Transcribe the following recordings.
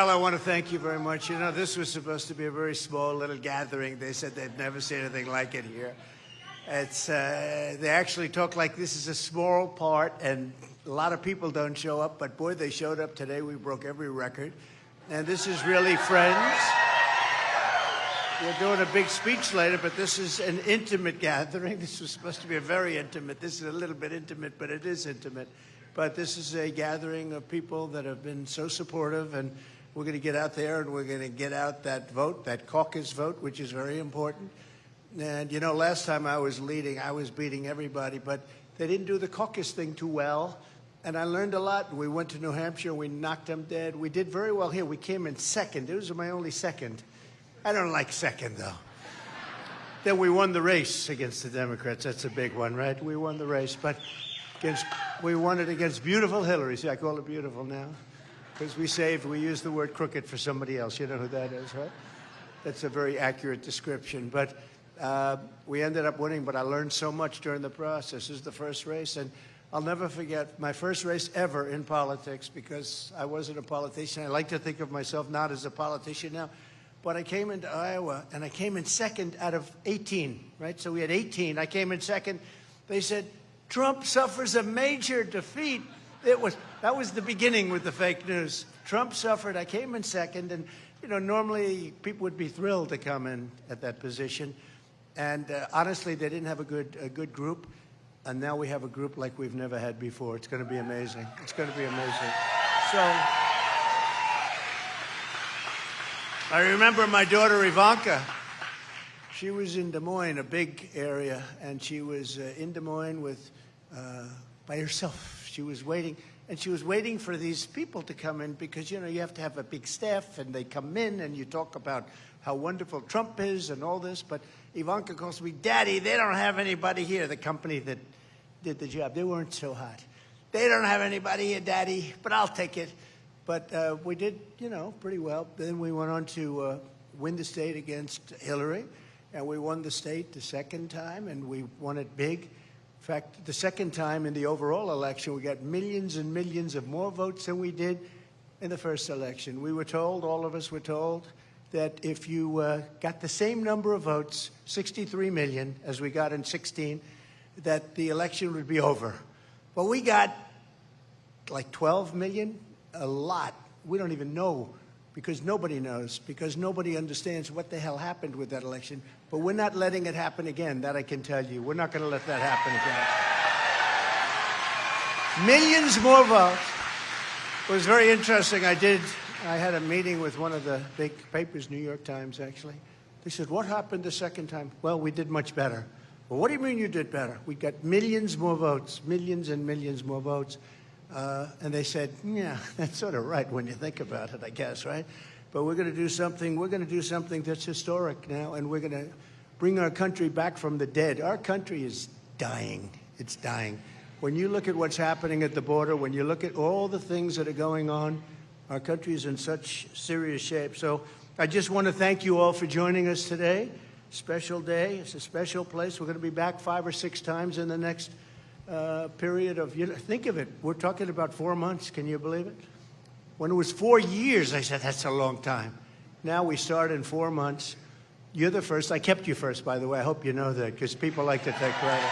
Well, I want to thank you very much. You know, this was supposed to be a very small little gathering. They said they'd never see anything like it here. It's they actually talk like this is a small part, and a lot of people don't show up, but boy, they showed up today. We broke every record. And this is really friends. We're doing a big speech later, but this is an intimate gathering. This was supposed to be a very intimate. This is a little bit intimate, but it is intimate. But this is a gathering of people that have been so supportive, and we're going to get out there and we're going to get out that vote, that caucus vote, which is very important. And, you know, last time I was leading, I was beating everybody, but they didn't do the caucus thing too well. And I learned a lot. We went to New Hampshire, we knocked them dead. We did very well here. We came in second. It was my only second. I don't like second, though. Then we won the race against the Democrats. That's a big one, right? We won the race, but we won it against beautiful Hillary. See, I call her beautiful now because we used the word crooked for somebody else. You know who that is, right? That's a very accurate description. But we ended up winning, but I learned so much during the process. This is the first race, and I'll never forget my first race ever in politics because I wasn't a politician. I like to think of myself not as a politician now. But I came into Iowa, and I came in second out of 18, right? So we had 18. I came in second. They said, Trump suffers a major defeat. That was the beginning with the fake news. Trump suffered. I came in second. And, you know, normally people would be thrilled to come in at that position. And honestly, they didn't have a good group. And now we have a group like we've never had before. It's going to be amazing. It's going to be amazing. So I remember my daughter Ivanka. She was in Des Moines, a big area, and she was in Des Moines by herself. She was waiting, and she was waiting for these people to come in because, you know, you have to have a big staff, and they come in, and you talk about how wonderful Trump is and all this. But Ivanka calls me, Daddy, they don't have anybody here, the company that did the job. They weren't so hot. They don't have anybody here, Daddy, but I'll take it. But we did, you know, pretty well. Then we went on to win the state against Hillary, and we won the state the second time, and we won it big. In fact, the second time in the overall election, we got millions and millions of more votes than we did in the first election. We were told, all of us were told, that if you got the same number of votes, 63 million, as we got in 16, that the election would be over. But we got like 12 million. A lot. We don't even know because nobody knows, because nobody understands what the hell happened with that election. But we're not letting it happen again, that I can tell you. We're not going to let that happen again. Millions more votes. It was very interesting. I had a meeting with one of the big papers, New York Times, actually. They said, what happened the second time? Well, we did much better. Well, what do you mean you did better? We got millions more votes, millions and millions more votes. And they said, yeah, that's sort of right when you think about it, I guess, right? But we're going to do something. We're going to do something that's historic now, and we're going to bring our country back from the dead. Our country is dying. It's dying. When you look at what's happening at the border, when you look at all the things that are going on, our country is in such serious shape. So I just want to thank you all for joining us today. Special day. It's a special place. We're going to be back 5 or 6 times in the next period of, you know, think of it, we're talking about 4 months. Can you believe it? When it was 4 years, I said, that's a long time. Now we start in 4 months. You're the first. I kept you first, by the way. I hope you know that, because people like to take credit.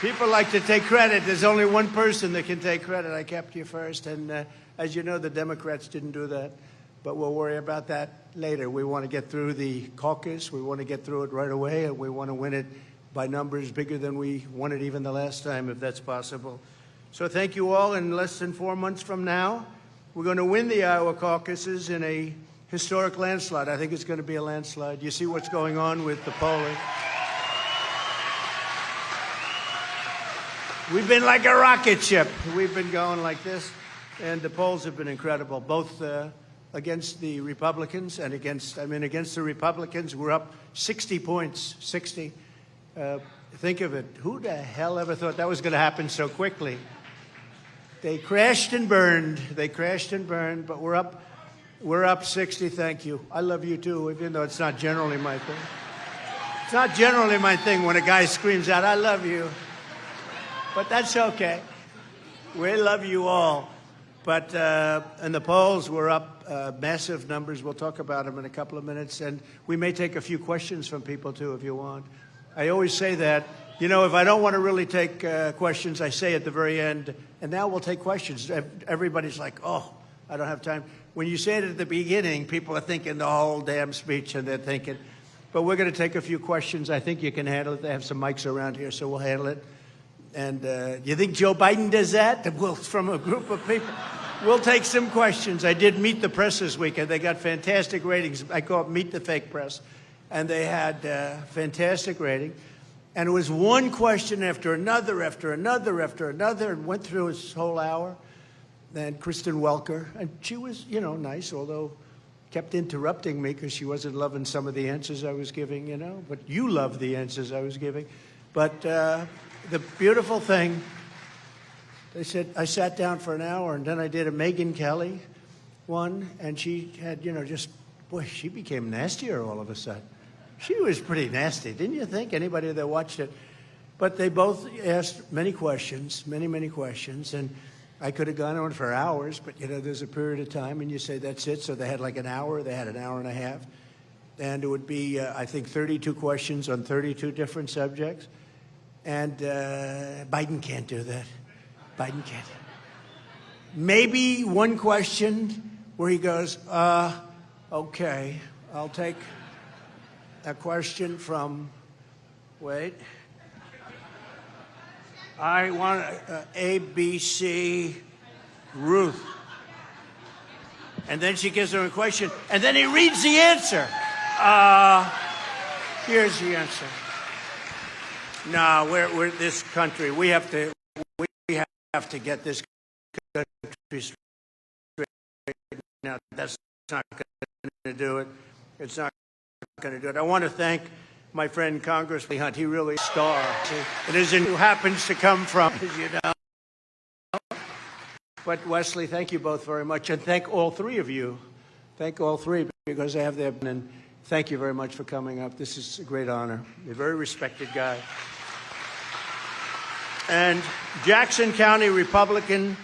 People like to take credit. There's only one person that can take credit. I kept you first. And as you know, the Democrats didn't do that. But we'll worry about that later. We want to get through the caucus. We want to get through it right away, and we want to win it by numbers bigger than we won it even the last time, if that's possible. So thank you all. In less than 4 months from now, we're going to win the Iowa caucuses in a historic landslide. I think it's going to be a landslide. You see what's going on with the polling. We've been like a rocket ship. We've been going like this, and the polls have been incredible, both against the Republicans and against the Republicans, we're up 60 points, 60. Think of it. Who the hell ever thought that was going to happen so quickly? They crashed and burned. They crashed and burned, but we're up 60. Thank you. I love you too, even though it's not generally my thing. It's not generally my thing when a guy screams out, I love you. But that's okay. We love you all. But, and the polls were up massive numbers. We'll talk about them in a couple of minutes. And we may take a few questions from people, too, if you want. I always say that. You know, if I don't want to really take questions, I say at the very end, and now we'll take questions. Everybody's like, oh, I don't have time. When you say it at the beginning, people are thinking the whole damn speech, and they're thinking, but we're going to take a few questions. I think you can handle it. They have some mics around here, so we'll handle it. And you think Joe Biden does that? Well, from a group of people. We'll take some questions. I did Meet the Press this weekend. They got fantastic ratings. I call it Meet the Fake Press. And they had fantastic rating. And it was one question after another, after another, after another, and went through this whole hour. Then Kristen Welker, and she was, you know, nice, although kept interrupting me because she wasn't loving some of the answers I was giving, you know. But you loved the answers I was giving. But the beautiful thing, they said, I sat down for an hour, and then I did a Megyn Kelly one, and she had, you know, just, boy, she became nastier all of a sudden. She was pretty nasty, didn't you think? Anybody that watched it. But they both asked many questions, many, many questions, and I could have gone on for hours, but, you know, there's a period of time, and you say, that's it. So they had like an hour. They had an hour and a half. And it would be, I think, 32 questions on 32 different subjects. And Biden can't do that. Biden can't. Maybe one question where he goes, okay, I'll take a question from, wait. I want ABC Ruth. And then she gives him a question, and then he reads the answer. Here's the answer. No, we're this country. We have to get this country straight. Now, that's not going to do it. It's not going to do it. I want to thank my friend Congressman Hunt. He really is a star. It isn't who happens to come from, as you know. But Wesley, thank you both very much, and thank all three of you. Thank all three, because I have their, and thank you very much for coming up. This is a great honor. You're a very respected guy. And Jackson County Republican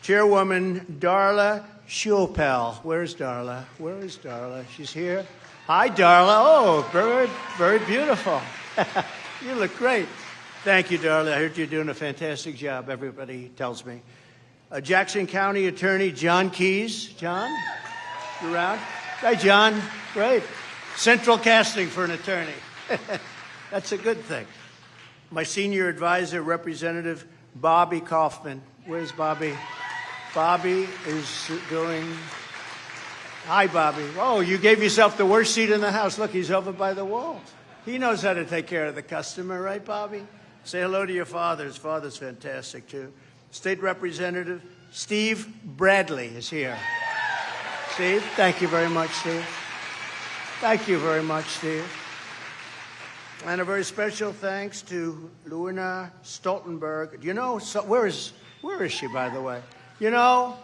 Chairwoman Darla Schulpel. Where's Darla? Where is Darla? She's here. Hi, Darla. Oh, very, very beautiful. You look great. Thank you, Darla. I heard you're doing a fantastic job, everybody tells me. Jackson County Attorney John Keyes. John, you around? Hi, John. Great. Central casting for an attorney. That's a good thing. My senior advisor, Representative Bobby Kaufman. Where's Bobby? Bobby is doing... Hi, Bobby. Oh, you gave yourself the worst seat in the House. Look, he's over by the wall. He knows how to take care of the customer, right, Bobby? Say hello to your father. His father's fantastic, too. State Representative Steve Bradley is here. Steve, thank you very much, Steve. Thank you very much, Steve. And a very special thanks to Luna Stoltenberg. You know, where is she, by the way? You know,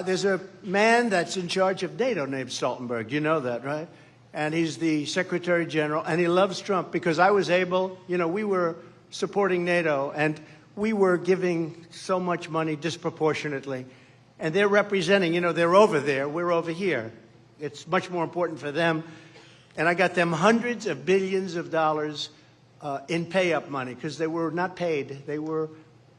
there's a man that's in charge of NATO named Stoltenberg. You know that, right? And he's the Secretary General, and he loves Trump because I was able, you know, we were supporting NATO, and we were giving so much money disproportionately. And they're representing, you know, they're over there, we're over here. It's much more important for them. And I got them hundreds of billions of dollars in pay-up money because they were not paid. They were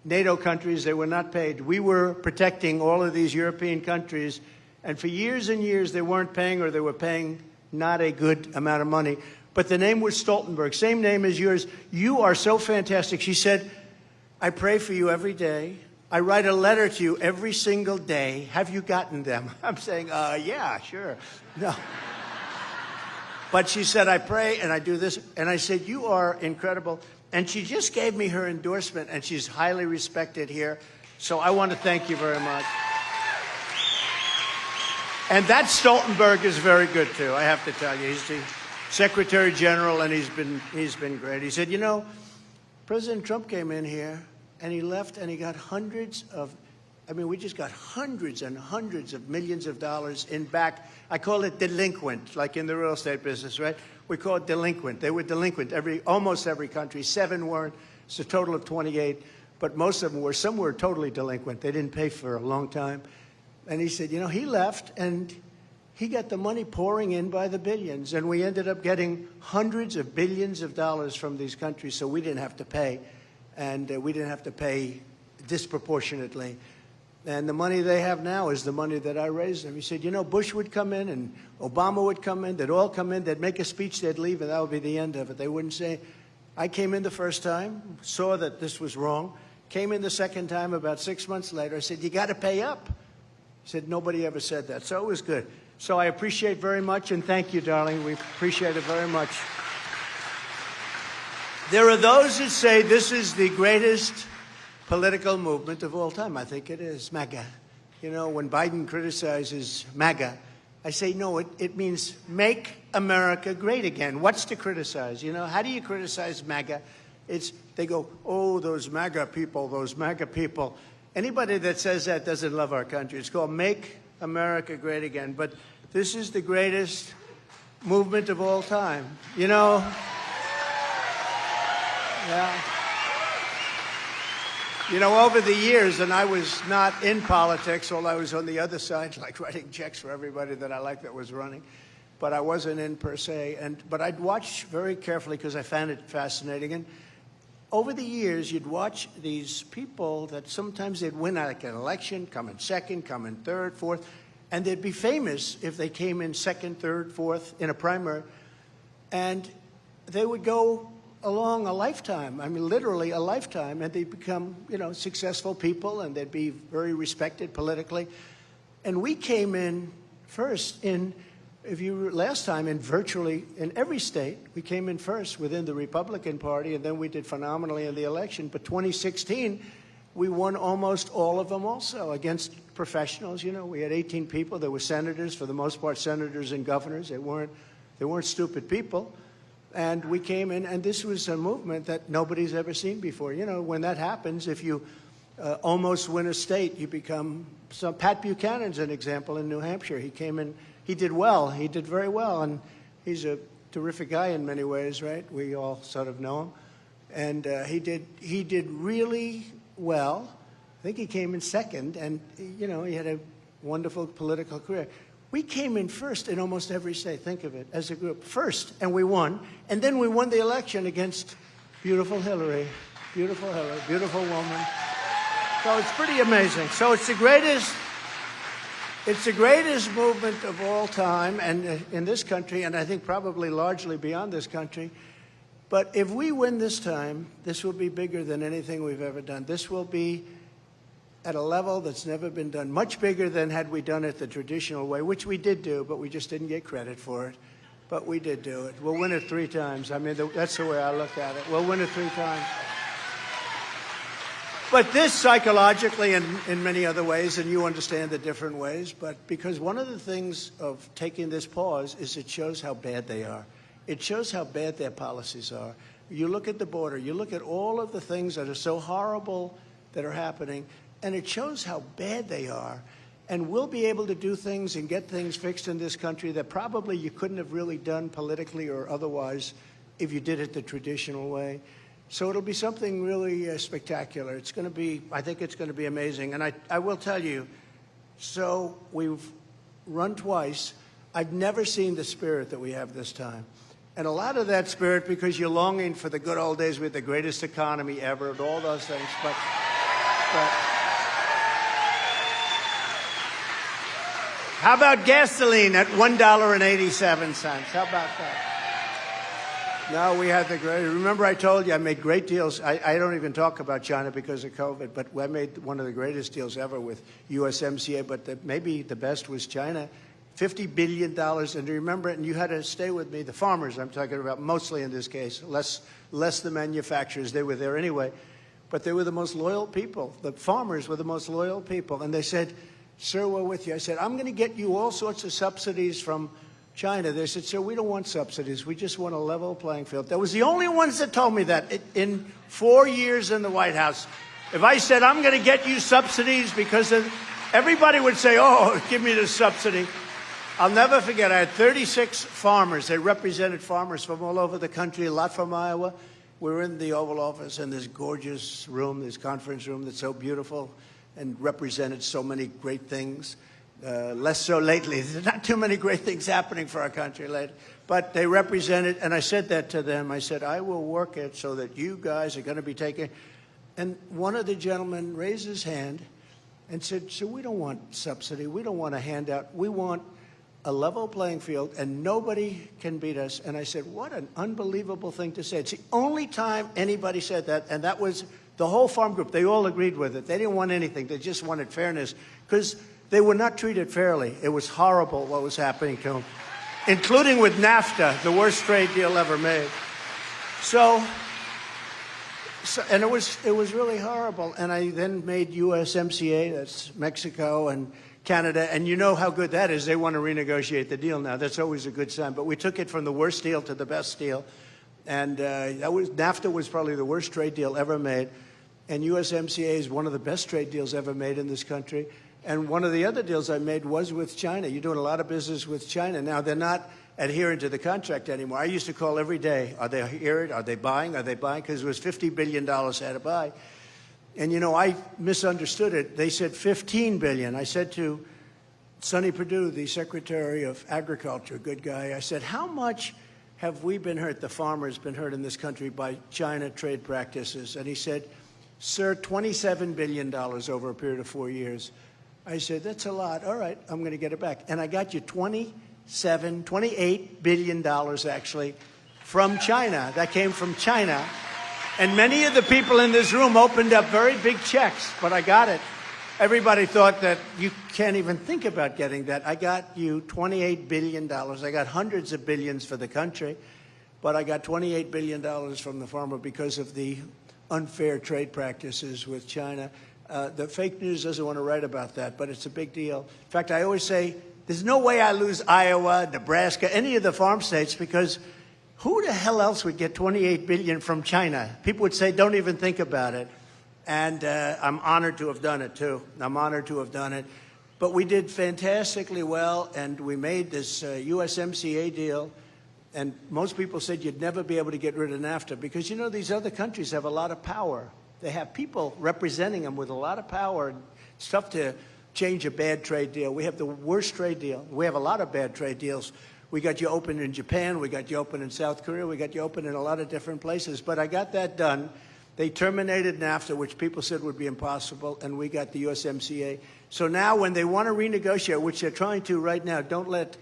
NATO countries, they were not paid. We were protecting all of these European countries, and for years and years they weren't paying, or they were paying not a good amount of money. But the name was Stoltenberg, same name as yours. You are so fantastic. She said, I pray for you every day. I write a letter to you every single day. Have you gotten them? I'm saying, yeah, sure. No. But she said, I pray and I do this. And I said, you are incredible. And she just gave me her endorsement, and she's highly respected here. So I want to thank you very much. And that Stoltenberg is very good, too, I have to tell you. He's the Secretary General, and he's been great. He said, you know, President Trump came in here, and he left, and he got hundreds of, I mean, we just got hundreds and hundreds of millions of dollars in back. I call it delinquent, like in the real estate business, right? We call it delinquent. They were delinquent almost every country. 7 weren't. It's a total of 28. but most of them were, some were totally delinquent. They didn't pay for a long time. And he said, you know, he left and he got the money pouring in by the billions. And we ended up getting hundreds of billions of dollars from these countries, so we didn't have to pay. And we didn't have to pay disproportionately. And the money they have now is the money that I raised them. He said, you know, Bush would come in and Obama would come in. They'd all come in. They'd make a speech. They'd leave, and that would be the end of it. They wouldn't say, I came in the first time, saw that this was wrong, came in the second time about 6 months later. I said, you got to pay up. He said, nobody ever said that. So it was good. So I appreciate very much, and thank you, darling. We appreciate it very much. There are those that say this is the greatest political movement of all time. I think it is, MAGA. You know, when Biden criticizes MAGA, I say, no, it means make America great again. What's to criticize? You know, how do you criticize MAGA? They go, oh, those MAGA people, those MAGA people. Anybody that says that doesn't love our country. It's called Make America Great Again. But this is the greatest movement of all time. You know? Yeah. You know, over the years, and I was not in politics, although I was on the other side, like writing checks for everybody that I liked that was running, but I wasn't in per se. But I'd watch very carefully because I found it fascinating. And over the years, you'd watch these people that sometimes they'd win like an election, come in second, come in third, fourth, and they'd be famous if they came in second, third, fourth in a primary. And they would go along a lifetime, I mean, literally a lifetime, and they'd become, you know, successful people, and they'd be very respected politically. And we came in first in, last time in virtually in every state, we came in first within the Republican Party, and then we did phenomenally in the election. But 2016, we won almost all of them also against professionals. You know, we had 18 people. There were senators, for the most part, senators and governors. They weren't stupid people. And we came in, and this was a movement that nobody's ever seen before. You know, when that happens, if you almost win a state, you become, so Pat Buchanan's an example in New Hampshire. He came in, he did well, he did very well, and he's a terrific guy in many ways, right? We all sort of know him. And he did really well. I think he came in second, and, you know, he had a wonderful political career. We came in first in almost every state, think of it, as a group. First, and we won. And then we won the election against beautiful Hillary. Beautiful Hillary, beautiful woman. So it's pretty amazing. So it's the greatest movement of all time, and in this country, and I think probably largely beyond this country. But if we win this time, this will be bigger than anything we've ever done. This will be at a level that's never been done, much bigger than had we done it the traditional way, which we did do, but we just didn't get credit for it. But we did do it. We'll win it 3 times. I mean, that's the way I look at it. We'll win it 3 times. But this psychologically and in many other ways, and you understand the different ways, but because one of the things of taking this pause is it shows how bad they are. It shows how bad their policies are. You look at the border, you look at all of the things that are so horrible that are happening, and it shows how bad they are. And we'll be able to do things and get things fixed in this country that probably you couldn't have really done politically or otherwise if you did it the traditional way. So it'll be something really spectacular. It's going to be, I think it's going to be amazing. And I will tell you, so we've run twice. I've never seen the spirit that we have this time. And a lot of that spirit because you're longing for the good old days with the greatest economy ever and all those things. But how about gasoline at $1.87? How about that? No, we had the great. Remember I told you I made great deals. I don't even talk about China because of COVID, but I made one of the greatest deals ever with USMCA, but maybe the best was China. $50 billion, and remember it, and you had to stay with me. The farmers I'm talking about, mostly in this case, less the manufacturers. They were there anyway, but they were the most loyal people. The farmers were the most loyal people, and they said, sir, we're with you. I said, I'm going to get you all sorts of subsidies from China. They said, sir, we don't want subsidies. We just want a level playing field. That was the only ones that told me that in 4 years in the White House. If I said, I'm going to get you subsidies because everybody would say, oh, give me the subsidy. I'll never forget, I had 36 farmers. They represented farmers from all over the country, a lot from Iowa. we're in the Oval Office in this gorgeous room, this conference room that's so beautiful and represented so many great things. Less so lately. There's not too many great things happening for our country lately. But they represented, and I said that to them. I said, I will work it so that you guys are going to be taking. And one of the gentlemen raised his hand and said, so we don't want subsidy. We don't want a handout. We want a level playing field, and nobody can beat us. And I said, what an unbelievable thing to say. It's the only time anybody said that, and that was the whole farm group. They all agreed with it. They didn't want anything. They just wanted fairness, because they were not treated fairly. It was horrible what was happening to them, including with NAFTA, the worst trade deal ever made. And it was really horrible. And I then made USMCA, that's Mexico and Canada, and you know how good that is. They want to renegotiate the deal now. That's always a good sign. But we took it from the worst deal to the best deal. And NAFTA was probably the worst trade deal ever made. And USMCA is one of the best trade deals ever made in this country. And one of the other deals I made was with China. You're doing a lot of business with China. Now, they're not adhering to the contract anymore. I used to call every day, are they adhering? Are they buying? Are they buying? Because it was $50 billion I had to buy. And, you know, I misunderstood it. They said $15 billion. I said to Sonny Perdue, the Secretary of Agriculture, good guy, I said, how much have we been hurt, the farmers been hurt in this country by China trade practices? And he said, sir, $27 billion over a period of 4 years. I said, that's a lot. All right, I'm going to get it back. And I got you $28 billion, actually, from China. That came from China. And many of the people in this room opened up very big checks, but I got it. Everybody thought that you can't even think about getting that. I got you $28 billion. I got hundreds of billions for the country, but I got $28 billion from the farmer because of the unfair trade practices with China. The fake news doesn't want to write about that, but it's a big deal. In fact, I always say, there's no way I lose Iowa, Nebraska, any of the farm states, because who the hell else would get $28 billion from China? People would say, don't even think about it. And I'm honored to have done it, too. I'm honored to have done it. But we did fantastically well, and we made this USMCA deal. And most people said you'd never be able to get rid of NAFTA because, you know, these other countries have a lot of power. They have people representing them with a lot of power. It's tough to change a bad trade deal. We have the worst trade deal. We have a lot of bad trade deals. We got you open in Japan. We got you open in South Korea. We got you open in a lot of different places. But I got that done. They terminated NAFTA, which people said would be impossible, and we got the USMCA. So now when they want to renegotiate, which they're trying to right now, don't let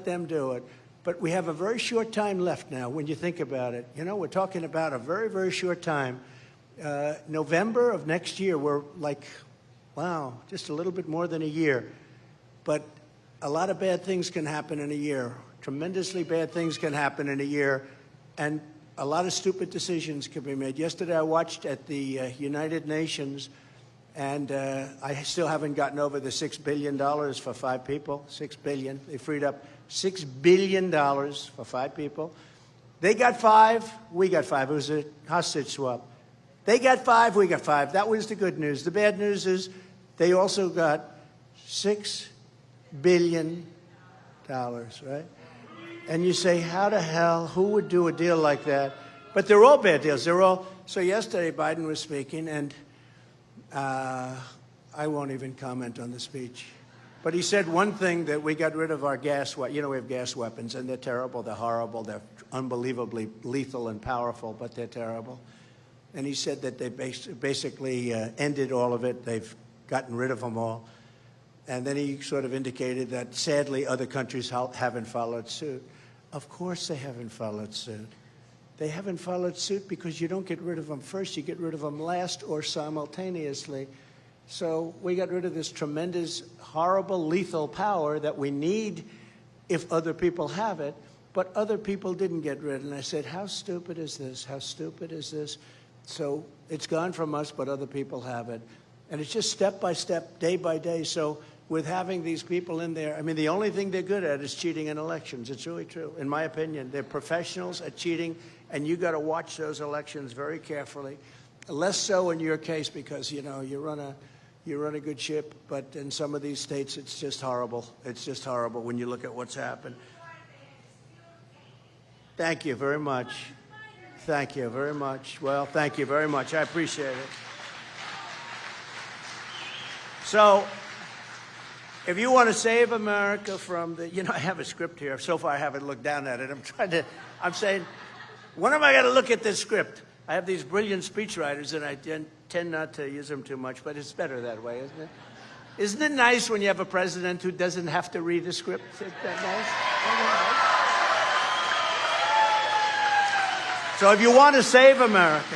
them do it. But we have a very short time left now when you think about it. You know, we're talking about a very, very short time. November of next year, we're like, wow, just a little bit more than a year. But a lot of bad things can happen in a year. Tremendously bad things can happen in a year. And a lot of stupid decisions can be made. Yesterday I watched at the United Nations, and I still haven't gotten over the $6 billion for 5 people. $6 billion. They freed up $6 billion for 5 people. They got 5, we got 5. It was a hostage swap. They got 5, we got 5. That was the good news. The bad news is they also got $6 billion, right? And you say, how the hell, who would do a deal like that? But they're all bad deals. They're all. So yesterday Biden was speaking, and I won't even comment on the speech. But he said one thing, that we got rid of our gas weapons. You know, we have gas weapons, and they're terrible, they're horrible, they're unbelievably lethal and powerful, but they're terrible. And he said that they basically ended all of it. They've gotten rid of them all. And then he sort of indicated that, sadly, other countries haven't followed suit. Of course they haven't followed suit. They haven't followed suit because you don't get rid of them first. You get rid of them last or simultaneously. So we got rid of this tremendous, horrible, lethal power that we need if other people have it, but other people didn't get rid. And I said, how stupid is this? How stupid is this? So it's gone from us, but other people have it. And it's just step by step, day by day. So with having these people in there, I mean, the only thing they're good at is cheating in elections. It's really true, in my opinion. They're professionals at cheating, and you got to watch those elections very carefully. Less so in your case because, you know, you run a good ship, but in some of these states, it's just horrible. It's just horrible when you look at what's happened. Thank you very much. Thank you very much. Well, thank you very much. I appreciate it. So, if you want to save America from the, I have a script here. So far, I haven't looked down at it. I'm saying, when am I going to look at this script? I have these brilliant speechwriters, and I tend not to use them too much, but it's better that way, isn't it? Isn't it nice when you have a president who doesn't have to read a script? Isn't that nice? So if you want to save America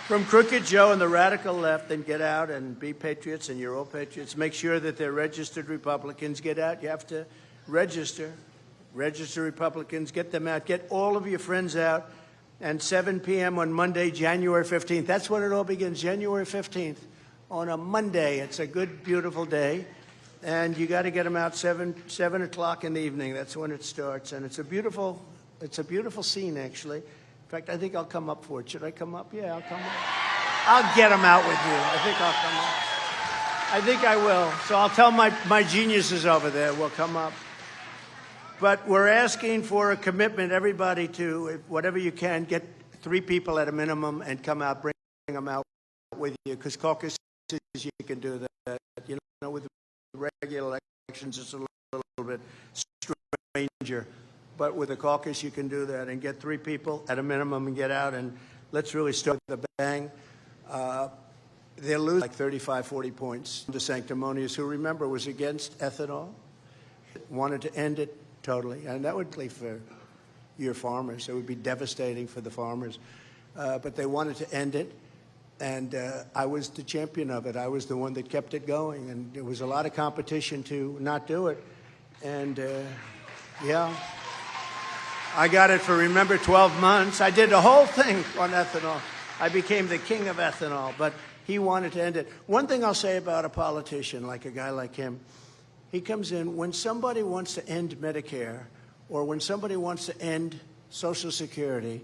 from Crooked Joe and the radical left, then get out and be patriots, and you're all patriots. Make sure that they're registered Republicans. Get out. You have to register. Register Republicans. Get them out. Get all of your friends out. And 7 p.m. on Monday, January 15th. That's when it all begins, January 15th. On a Monday. It's a good, beautiful day. And you got to get them out 7 o'clock in the evening. That's when it starts. And it's a beautiful scene, actually. In fact, I think I'll come up for it. Should I come up? Yeah, I'll come up. I'll get them out with you. I think I'll come up. I think I will. So I'll tell my geniuses over there, we'll come up. But we're asking for a commitment, everybody, to, whatever you can, get 3 people at a minimum and come out, bring them out with you, because caucus you can do that. With the regular elections, it's a little bit stranger. But with the caucus, you can do that and get 3 people at a minimum and get out, and let's really start with a bang. They'll lose like 35, 40 points. The Sanctimonious, who, remember, was against ethanol, wanted to end it totally, and that would be for your farmers. It would be devastating for the farmers. But they wanted to end it, and I was the champion of it. I was the one that kept it going, and there was a lot of competition to not do it. And, yeah, I got it for, remember, 12 months. I did the whole thing on ethanol. I became the king of ethanol, but he wanted to end it. One thing I'll say about a politician, like a guy like him, he comes in, when somebody wants to end Medicare, or when somebody wants to end Social Security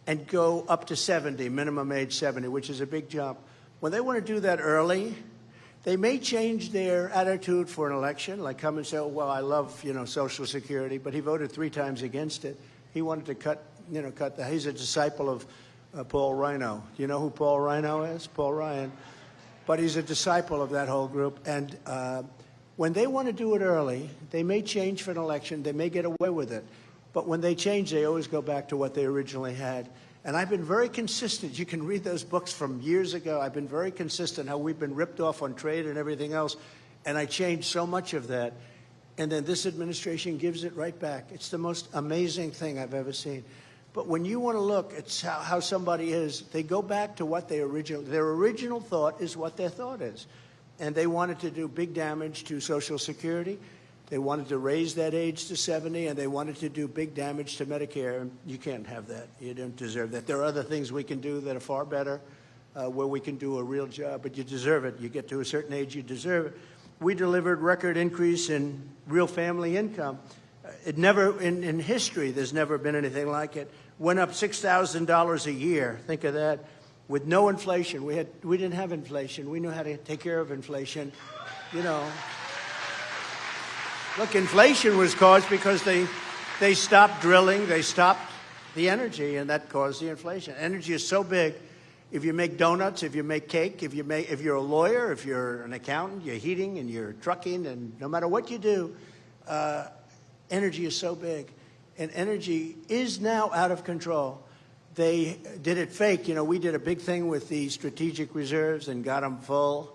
and go up to 70, minimum age 70, which is a big jump, when they want to do that early, they may change their attitude for an election, like come and say, oh, well, I love, Social Security, but he voted 3 times against it. He wanted to cut that. He's a disciple of Paul Rhino. Do you know who Paul Rhino is? Paul Ryan. But he's a disciple of that whole group. And when they want to do it early, they may change for an election. They may get away with it. But when they change, they always go back to what they originally had. And I've been very consistent. You can read those books from years ago. I've been very consistent how we've been ripped off on trade and everything else. And I changed so much of that. And then this administration gives it right back. It's the most amazing thing I've ever seen. But when you want to look at how somebody is, they go back to what their original thought is what their thought is. And they wanted to do big damage to Social Security. They wanted to raise that age to 70, and they wanted to do big damage to Medicare. And you can't have that. You don't deserve that. There are other things we can do that are far better, where we can do a real job, but you deserve it. You get to a certain age, you deserve it. We delivered record increase in real family income. It never, in history, there's never been anything like it. Went up $6,000 a year. Think of that. With no inflation. We didn't have inflation. We knew how to take care of inflation. Look, inflation was caused because they stopped drilling, they stopped the energy, and that caused the inflation. Energy is so big. If you make donuts, if you make cake, if you're a lawyer, if you're an accountant, you're heating and you're trucking, and no matter what you do, energy is so big. And energy is now out of control. They did it fake. We did a big thing with the strategic reserves and got them full.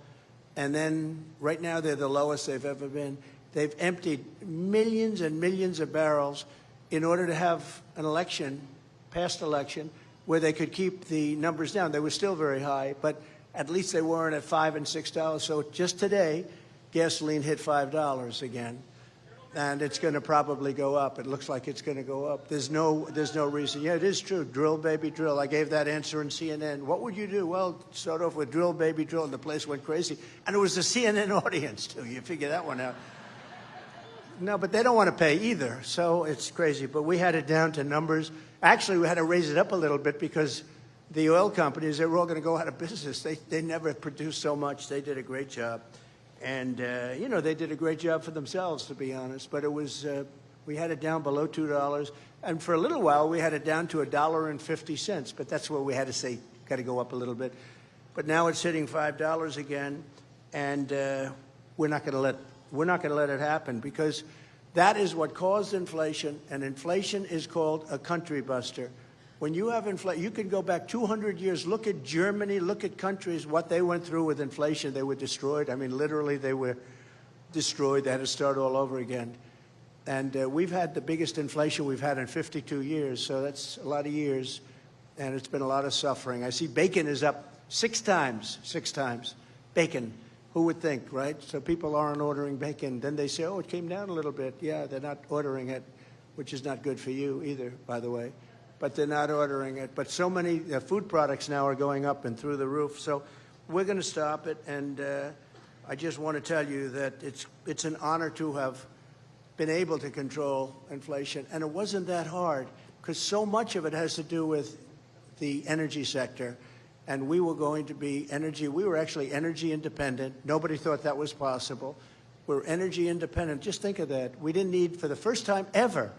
And then right now they're the lowest they've ever been. They've emptied millions and millions of barrels in order to have an election, past election, where they could keep the numbers down. They were still very high, but at least they weren't at $5 and $6. So just today, gasoline hit $5 again. And it's going to probably go up. It looks like it's going to go up. There's no reason. Yeah, it is true. Drill, baby, drill. I gave that answer on CNN. What would you do? Well, start off with drill, baby, drill, and the place went crazy. And it was the CNN audience, too. You figure that one out. No, but they don't want to pay either, so it's crazy. But we had it down to numbers. Actually, we had to raise it up a little bit because the oil companies, they were all going to go out of business. They never produced so much. They did a great job. And, they did a great job for themselves, to be honest. But it was, we had it down below $2. And for a little while, we had it down to $1.50, but that's where we had to say, got to go up a little bit. But now it's hitting $5 again, and we're not going to let it happen, because that is what caused inflation, and inflation is called a country buster. When you have inflation, you can go back 200 years. Look at Germany, look at countries, what they went through with inflation. They were destroyed. I mean, literally, they were destroyed. They had to start all over again. And we've had the biggest inflation we've had in 52 years, so that's a lot of years, and it's been a lot of suffering. I see bacon is up 6 times, bacon. Who would think, right? So people aren't ordering bacon. Then they say, oh, it came down a little bit. Yeah, they're not ordering it, which is not good for you either, by the way. But they're not ordering it. But so many food products now are going up and through the roof. So we're going to stop it, and I just want to tell you that it's an honor to have been able to control inflation. And it wasn't that hard, because so much of it has to do with the energy sector. And we were going to be we were actually energy independent. Nobody thought that was possible. We're energy independent. Just think of that. We didn't need, for the first time ever,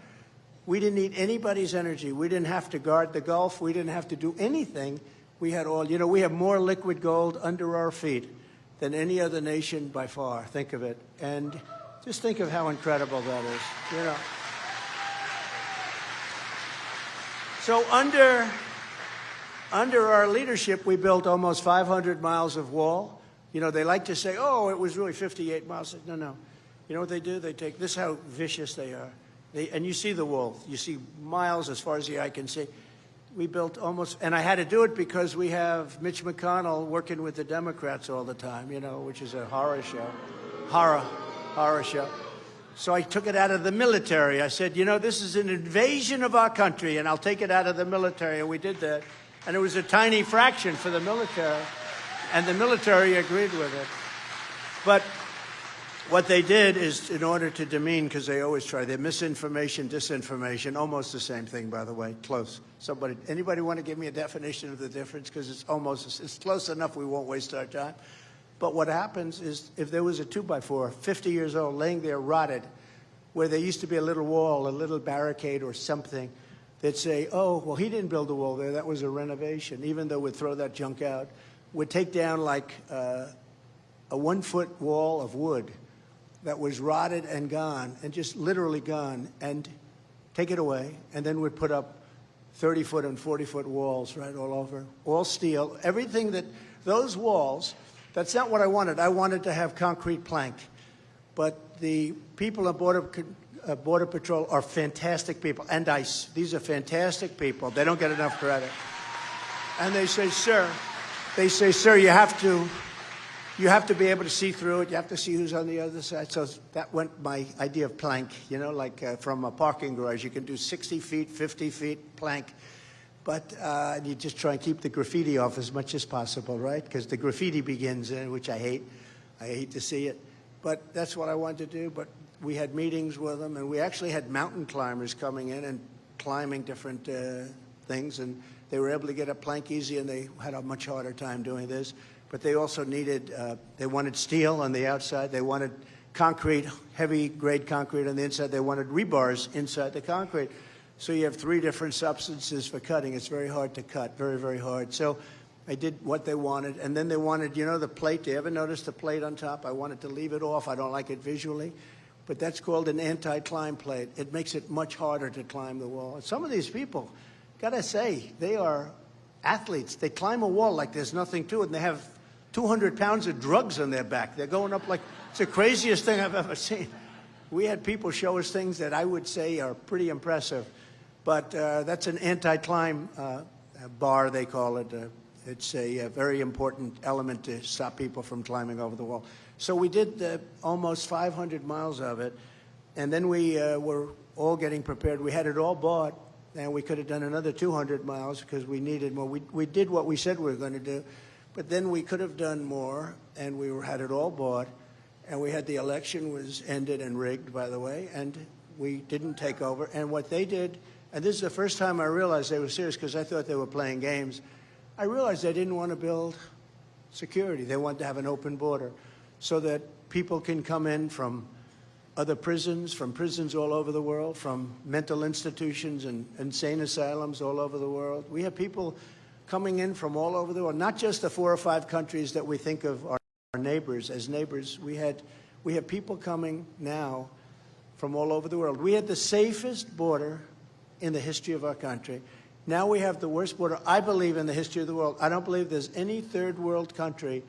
we didn't need anybody's energy. We didn't have to guard the Gulf. We didn't have to do anything. We had all, we have more liquid gold under our feet than any other nation by far. Think of it. And just think of how incredible that is, So under our leadership, we built almost 500 miles of wall. They like to say, oh, it was really 58 miles. No. You know what they do? They take, this is how vicious they are. And you see the wall. You see miles as far as the eye can see. We built almost, and I had to do it because we have Mitch McConnell working with the Democrats all the time, which is a horror show. Horror show. So I took it out of the military. I said, this is an invasion of our country, and I'll take it out of the military. And we did that. And it was a tiny fraction for the military. And the military agreed with it. But what they did is, in order to demean, because they always try, they're misinformation, disinformation, almost the same thing, by the way, close. Anybody want to give me a definition of the difference? Because it's close enough we won't waste our time. But what happens is, if there was a 2x4, 50 years old, laying there rotted, where there used to be a little wall, a little barricade or something, they'd say, oh, well, he didn't build a wall there. That was a renovation, even though we'd throw that junk out. We'd take down like a 1-foot wall of wood that was rotted and gone, and just literally gone, and take it away, and then we'd put up 30-foot and 40-foot walls right all over, all steel, everything that, those walls, that's not what I wanted. I wanted to have concrete plank. But the people at Border Patrol are fantastic people, and ICE. These are fantastic people. They don't get enough credit. And they say, sir, you have to be able to see through it. You have to see who's on the other side. So that went my idea of plank, like from a parking garage. You can do 60 feet, 50 feet plank. But you just try and keep the graffiti off as much as possible, right? Because the graffiti begins, which I hate. I hate to see it. But that's what I wanted to do. But we had meetings with them, and we actually had mountain climbers coming in and climbing different things, and they were able to get a plank easy, and they had a much harder time doing this. But they also needed, they wanted steel on the outside. They wanted concrete, heavy-grade concrete on the inside. They wanted rebars inside the concrete. So you have 3 different substances for cutting. It's very hard to cut, very, very hard. So I did what they wanted. And then they wanted, the plate. Do you ever notice the plate on top? I wanted to leave it off. I don't like it visually. But that's called an anti-climb plate. It makes it much harder to climb the wall. And some of these people, gotta say, they are athletes. They climb a wall like there's nothing to it, and they have 200 pounds of drugs on their back. They're going up like, it's the craziest thing I've ever seen. We had people show us things that I would say are pretty impressive. But that's an anti-climb bar, they call it. It's a very important element to stop people from climbing over the wall. So we did almost 500 miles of it, and then we were all getting prepared. We had it all bought, and we could have done another 200 miles because we needed more. We did what we said we were going to do, but then we could have done more, and we had it all bought, and we had the election was ended and rigged, by the way, and we didn't take over. And what they did, and this is the first time I realized they were serious because I thought they were playing games. I realized they didn't want to build security. They wanted to have an open border so that people can come in from other prisons, from prisons all over the world, from mental institutions and insane asylums all over the world. We have people coming in from all over the world, not just the 4 or 5 countries that we think of our neighbors as neighbors. We have people coming now from all over the world. We had the safest border in the history of our country. Now we have the worst border, I believe, in the history of the world. I don't believe there's any third world country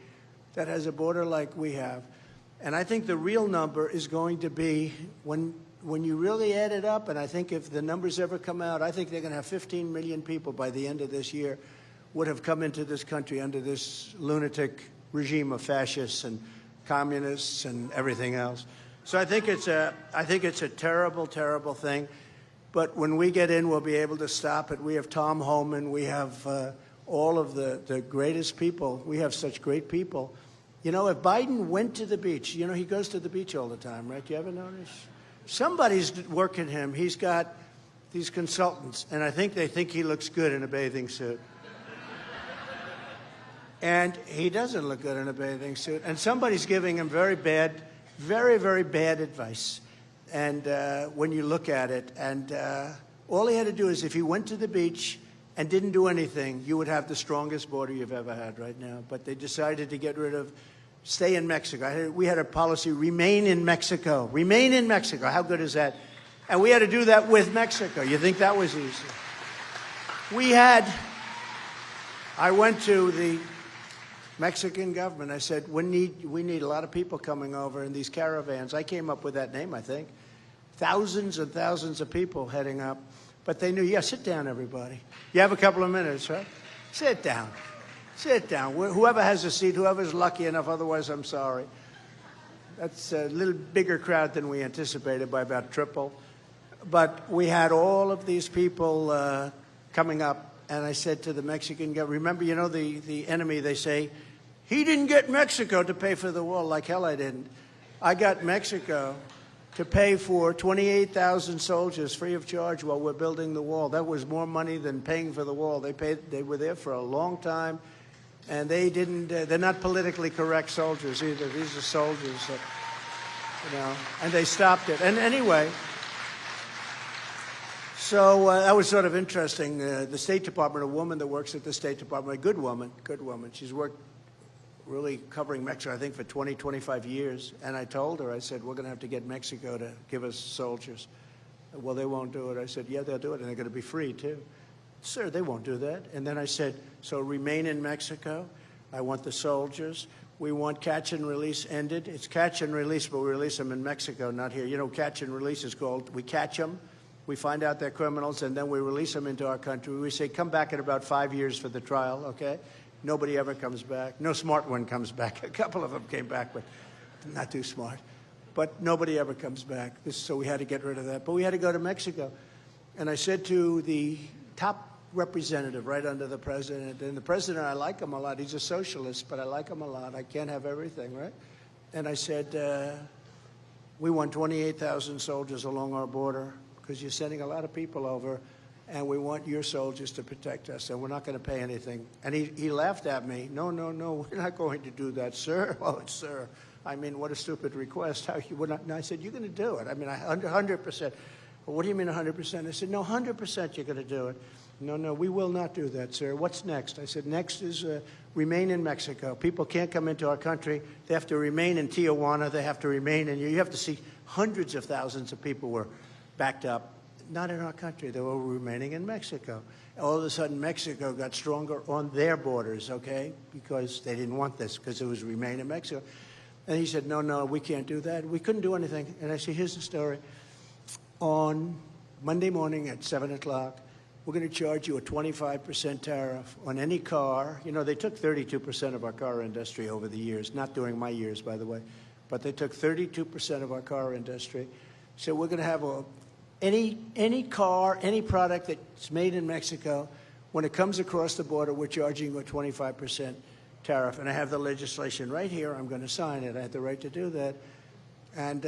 that has a border like we have. And I think the real number is going to be, when you really add it up, and I think if the numbers ever come out, I think they're going to have 15 million people by the end of this year would have come into this country under this lunatic regime of fascists and communists and everything else. So I think it's a terrible, terrible thing. But when we get in, we'll be able to stop it. We have Tom Homan. We have all of the greatest people. We have such great people. You know, if Biden went to the beach, you know, he goes to the beach all the time, right? You ever notice? Somebody's working him. He's got these consultants, and I think they think he looks good in a bathing suit. And he doesn't look good in a bathing suit. And somebody's giving him very bad, very, very bad advice. And when you look at it, and all he had to do is, if he went to the beach and didn't do anything, you would have the strongest border you've ever had right now. But they decided to get rid of, stay in Mexico. We had a policy, remain in Mexico. Remain in Mexico. How good is that? And we had to do that with Mexico. You think that was easy? I went to the Mexican government. I said, we need a lot of people coming over in these caravans. I came up with that name, I think. Thousands and thousands of people heading up. But they knew, yeah, sit down, everybody. You have a couple of minutes, right? Sit down. Sit down. Whoever has a seat, whoever's lucky enough, otherwise I'm sorry. That's a little bigger crowd than we anticipated by about triple. But we had all of these people coming up. And I said to the Mexican government, remember, you know, the enemy, they say, he didn't get Mexico to pay for the wall. Like hell I didn't. I got Mexico to pay for 28,000 soldiers free of charge while we're building the wall. That was more money than paying for the wall. They were there for a long time, and they're not politically correct soldiers either. These are soldiers that, you know, and they stopped it. And anyway, so that was sort of interesting. The State Department, a woman that works at the State Department, a good woman. She's worked really covering Mexico, I think, for 20, 25 years. And I told her, I said, we're going to have to get Mexico to give us soldiers. Well, they won't do it. I said, yeah, they'll do it, and they're going to be free, too. Sir, they won't do that. And then I said, so remain in Mexico. I want the soldiers. We want catch and release ended. It's catch and release, but we release them in Mexico, not here. You know, catch and release is called, we catch them, we find out they're criminals, and then we release them into our country. We say, come back in about 5 years for the trial, okay? Nobody ever comes back. No smart one comes back. A couple of them came back, but not too smart. But nobody ever comes back. So we had to get rid of that. But we had to go to Mexico. And I said to the top representative right under the president, and the president, I like him a lot. He's a socialist, but I like him a lot. I can't have everything, right? And I said, we want 28,000 soldiers along our border because you're sending a lot of people over, and we want your soldiers to protect us, and we're not going to pay anything. And he laughed at me. No, we're not going to do that, sir. Oh, sir. I mean, what a stupid request. How you would not? And I said, you're going to do it. I mean, 100%. Well, what do you mean 100%? I said, no, 100% you're going to do it. No, we will not do that, sir. What's next? I said, next is remain in Mexico. People can't come into our country. They have to remain in Tijuana. They have to remain in you have to see hundreds of thousands of people were backed up. Not in our country. They were remaining in Mexico. All of a sudden, Mexico got stronger on their borders, okay, because they didn't want this, because it was remain in Mexico. And he said, no, we can't do that. We couldn't do anything. And I said, here's the story. On Monday morning at 7 o'clock, we're going to charge you a 25% tariff on any car. You know, they took 32% of our car industry over the years, not during my years, by the way, but they took 32% of our car industry. So we're going to have any car, any product that's made in Mexico, when it comes across the border, we're charging you a 25% tariff. And I have the legislation right here. I'm going to sign it. I have the right to do that. And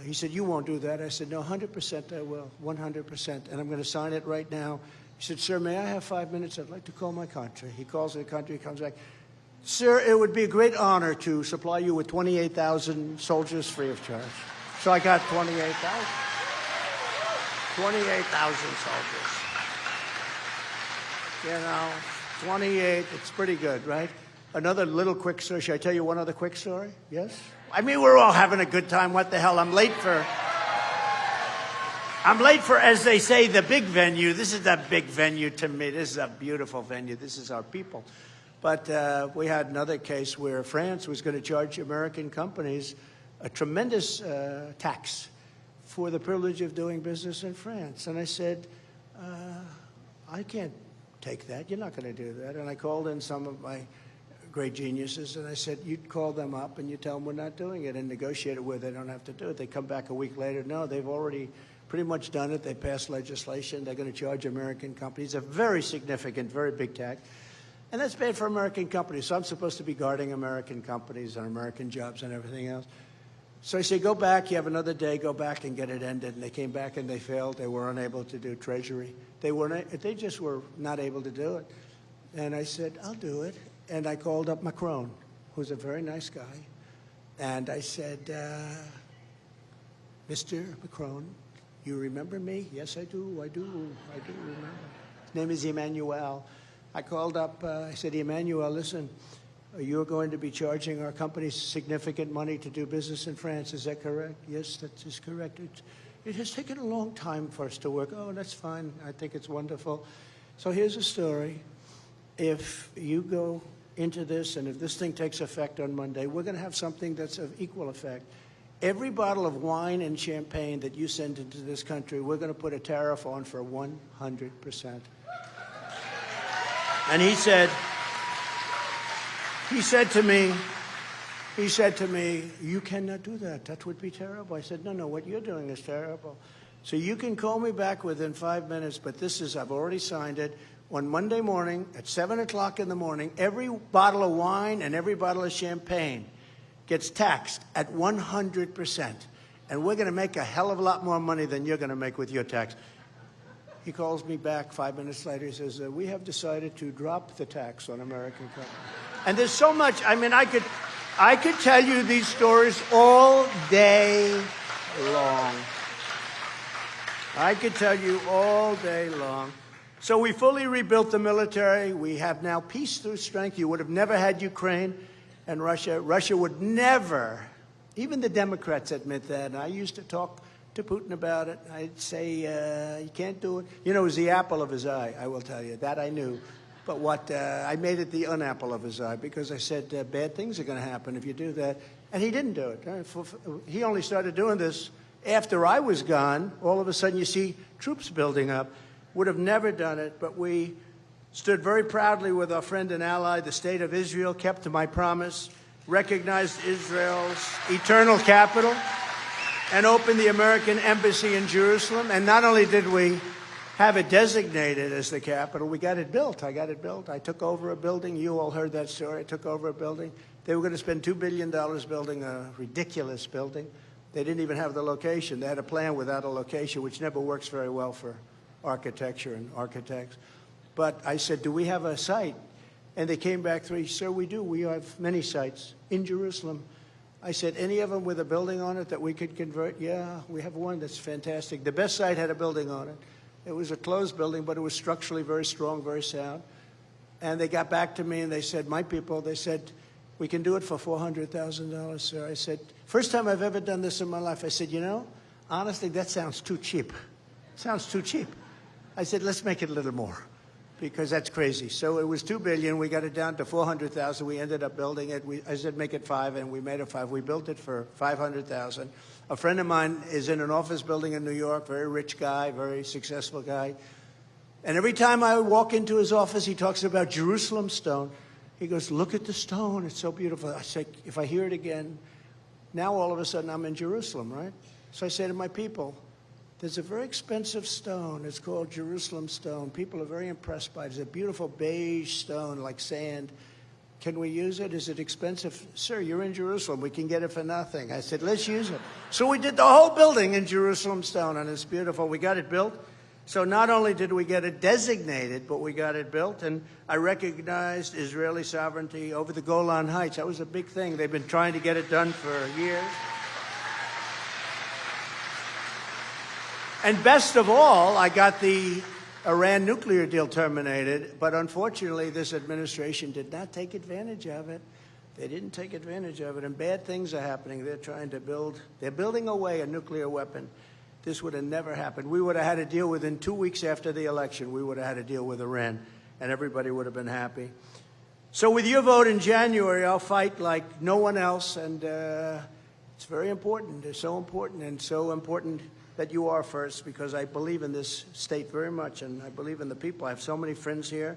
he said, you won't do that. I said, no, 100% I will, 100%. And I'm going to sign it right now. He said, sir, may I have 5 minutes? I'd like to call my country. He calls the country, he comes back. Sir, it would be a great honor to supply you with 28,000 soldiers free of charge. So I got 28,000. 28,000 soldiers. You know, 28, it's pretty good, right? Another little quick story. Should I tell you one other quick story? Yes? I mean, we're all having a good time. What the hell? I'm late for, as they say, the big venue. This is a big venue to me. This is a beautiful venue. This is our people. But we had another case where France was going to charge American companies a tremendous tax for the privilege of doing business in France. And I said, I can't take that. You're not going to do that. And I called in some of my great geniuses, and I said, you call them up and you tell them we're not doing it and negotiate it where they don't have to do it. They come back a week later. No, they've already pretty much done it. They passed legislation. They're going to charge American companies a very significant, very big tax. And that's bad for American companies. So I'm supposed to be guarding American companies and American jobs and everything else. So I say, go back. You have another day. Go back and get it ended. And they came back and they failed. They were unable to do Treasury. They just were not able to do it. And I said, I'll do it. And I called up Macron, who's a very nice guy. And I said, Mr. Macron, you remember me? Yes, I do. I do remember. His name is Emmanuel. I called up, I said, Emmanuel, listen, you're going to be charging our company significant money to do business in France. Is that correct? Yes, that is correct. It has taken a long time for us to work. Oh, that's fine. I think it's wonderful. So here's a story. If you go into this, and if this thing takes effect on Monday, we're going to have something that's of equal effect. Every bottle of wine and champagne that you send into this country, we're going to put a tariff on for 100%. And he said to me, you cannot do that. That would be terrible. I said, no, what you're doing is terrible. So you can call me back within 5 minutes, but I've already signed it. On Monday morning at 7 o'clock in the morning, every bottle of wine and every bottle of champagne gets taxed at 100%. And we're going to make a hell of a lot more money than you're going to make with your tax. He calls me back 5 minutes later. He says, we have decided to drop the tax on American companies. And there's so much. I mean, I could tell you these stories all day long. I could tell you all day long. So we fully rebuilt the military. We have now peace through strength. You would have never had Ukraine and Russia. Russia would never, even the Democrats admit that. And I used to talk to Putin about it. I'd say, you can't do it. You know, it was the apple of his eye, I will tell you. That I knew. But I made it the unapple of his eye because I said, bad things are going to happen if you do that. And he didn't do it. He only started doing this after I was gone. All of a sudden, you see troops building up. Would have never done it, but we stood very proudly with our friend and ally, the state of Israel, kept to my promise, recognized Israel's eternal capital, and opened the American embassy in Jerusalem. And not only did we have it designated as the capital, we got it built. I got it built. I took over a building. You all heard that story. I took over a building. They were going to spend $2 billion building a ridiculous building. They didn't even have the location. They had a plan without a location, which never works very well for architecture and architects. But I said, do we have a site? And they came back, sir, we do. We have many sites in Jerusalem. I said, any of them with a building on it that we could convert? Yeah, we have one that's fantastic. The best site had a building on it. It was a closed building, but it was structurally very strong, very sound. And they got back to me and they said, my people, they said, we can do it for $400,000, sir. I said, first time I've ever done this in my life. I said, you know, honestly, that sounds too cheap. Sounds too cheap. I said, let's make it a little more, because that's crazy. So it was $2 billion. We got it down to $400,000. We ended up building it. I said, make it $5 million, and we made it $5 million. We built it for $500,000. A friend of mine is in an office building in New York, very rich guy, very successful guy. And every time I walk into his office, he talks about Jerusalem stone. He goes, look at the stone. It's so beautiful. I say, if I hear it again, now all of a sudden I'm in Jerusalem, right? So I say to my people, there's a very expensive stone. It's called Jerusalem stone. People are very impressed by it. It's a beautiful beige stone like sand. Can we use it? Is it expensive? Sir, you're in Jerusalem. We can get it for nothing. I said, let's use it. So we did the whole building in Jerusalem stone, and it's beautiful. We got it built. So not only did we get it designated, but we got it built, and I recognized Israeli sovereignty over the Golan Heights. That was a big thing. They've been trying to get it done for years. And best of all, I got the Iran nuclear deal terminated, but unfortunately this administration did not take advantage of it. They didn't take advantage of it, and bad things are happening. They're building away a nuclear weapon. This would have never happened. We would have had a deal within 2 weeks after the election. We would have had a deal with Iran, and everybody would have been happy. So with your vote in January, I'll fight like no one else, and it's very important. It's so important, and so important that you are first, because I believe in this state very much, and I believe in the people. I have so many friends here.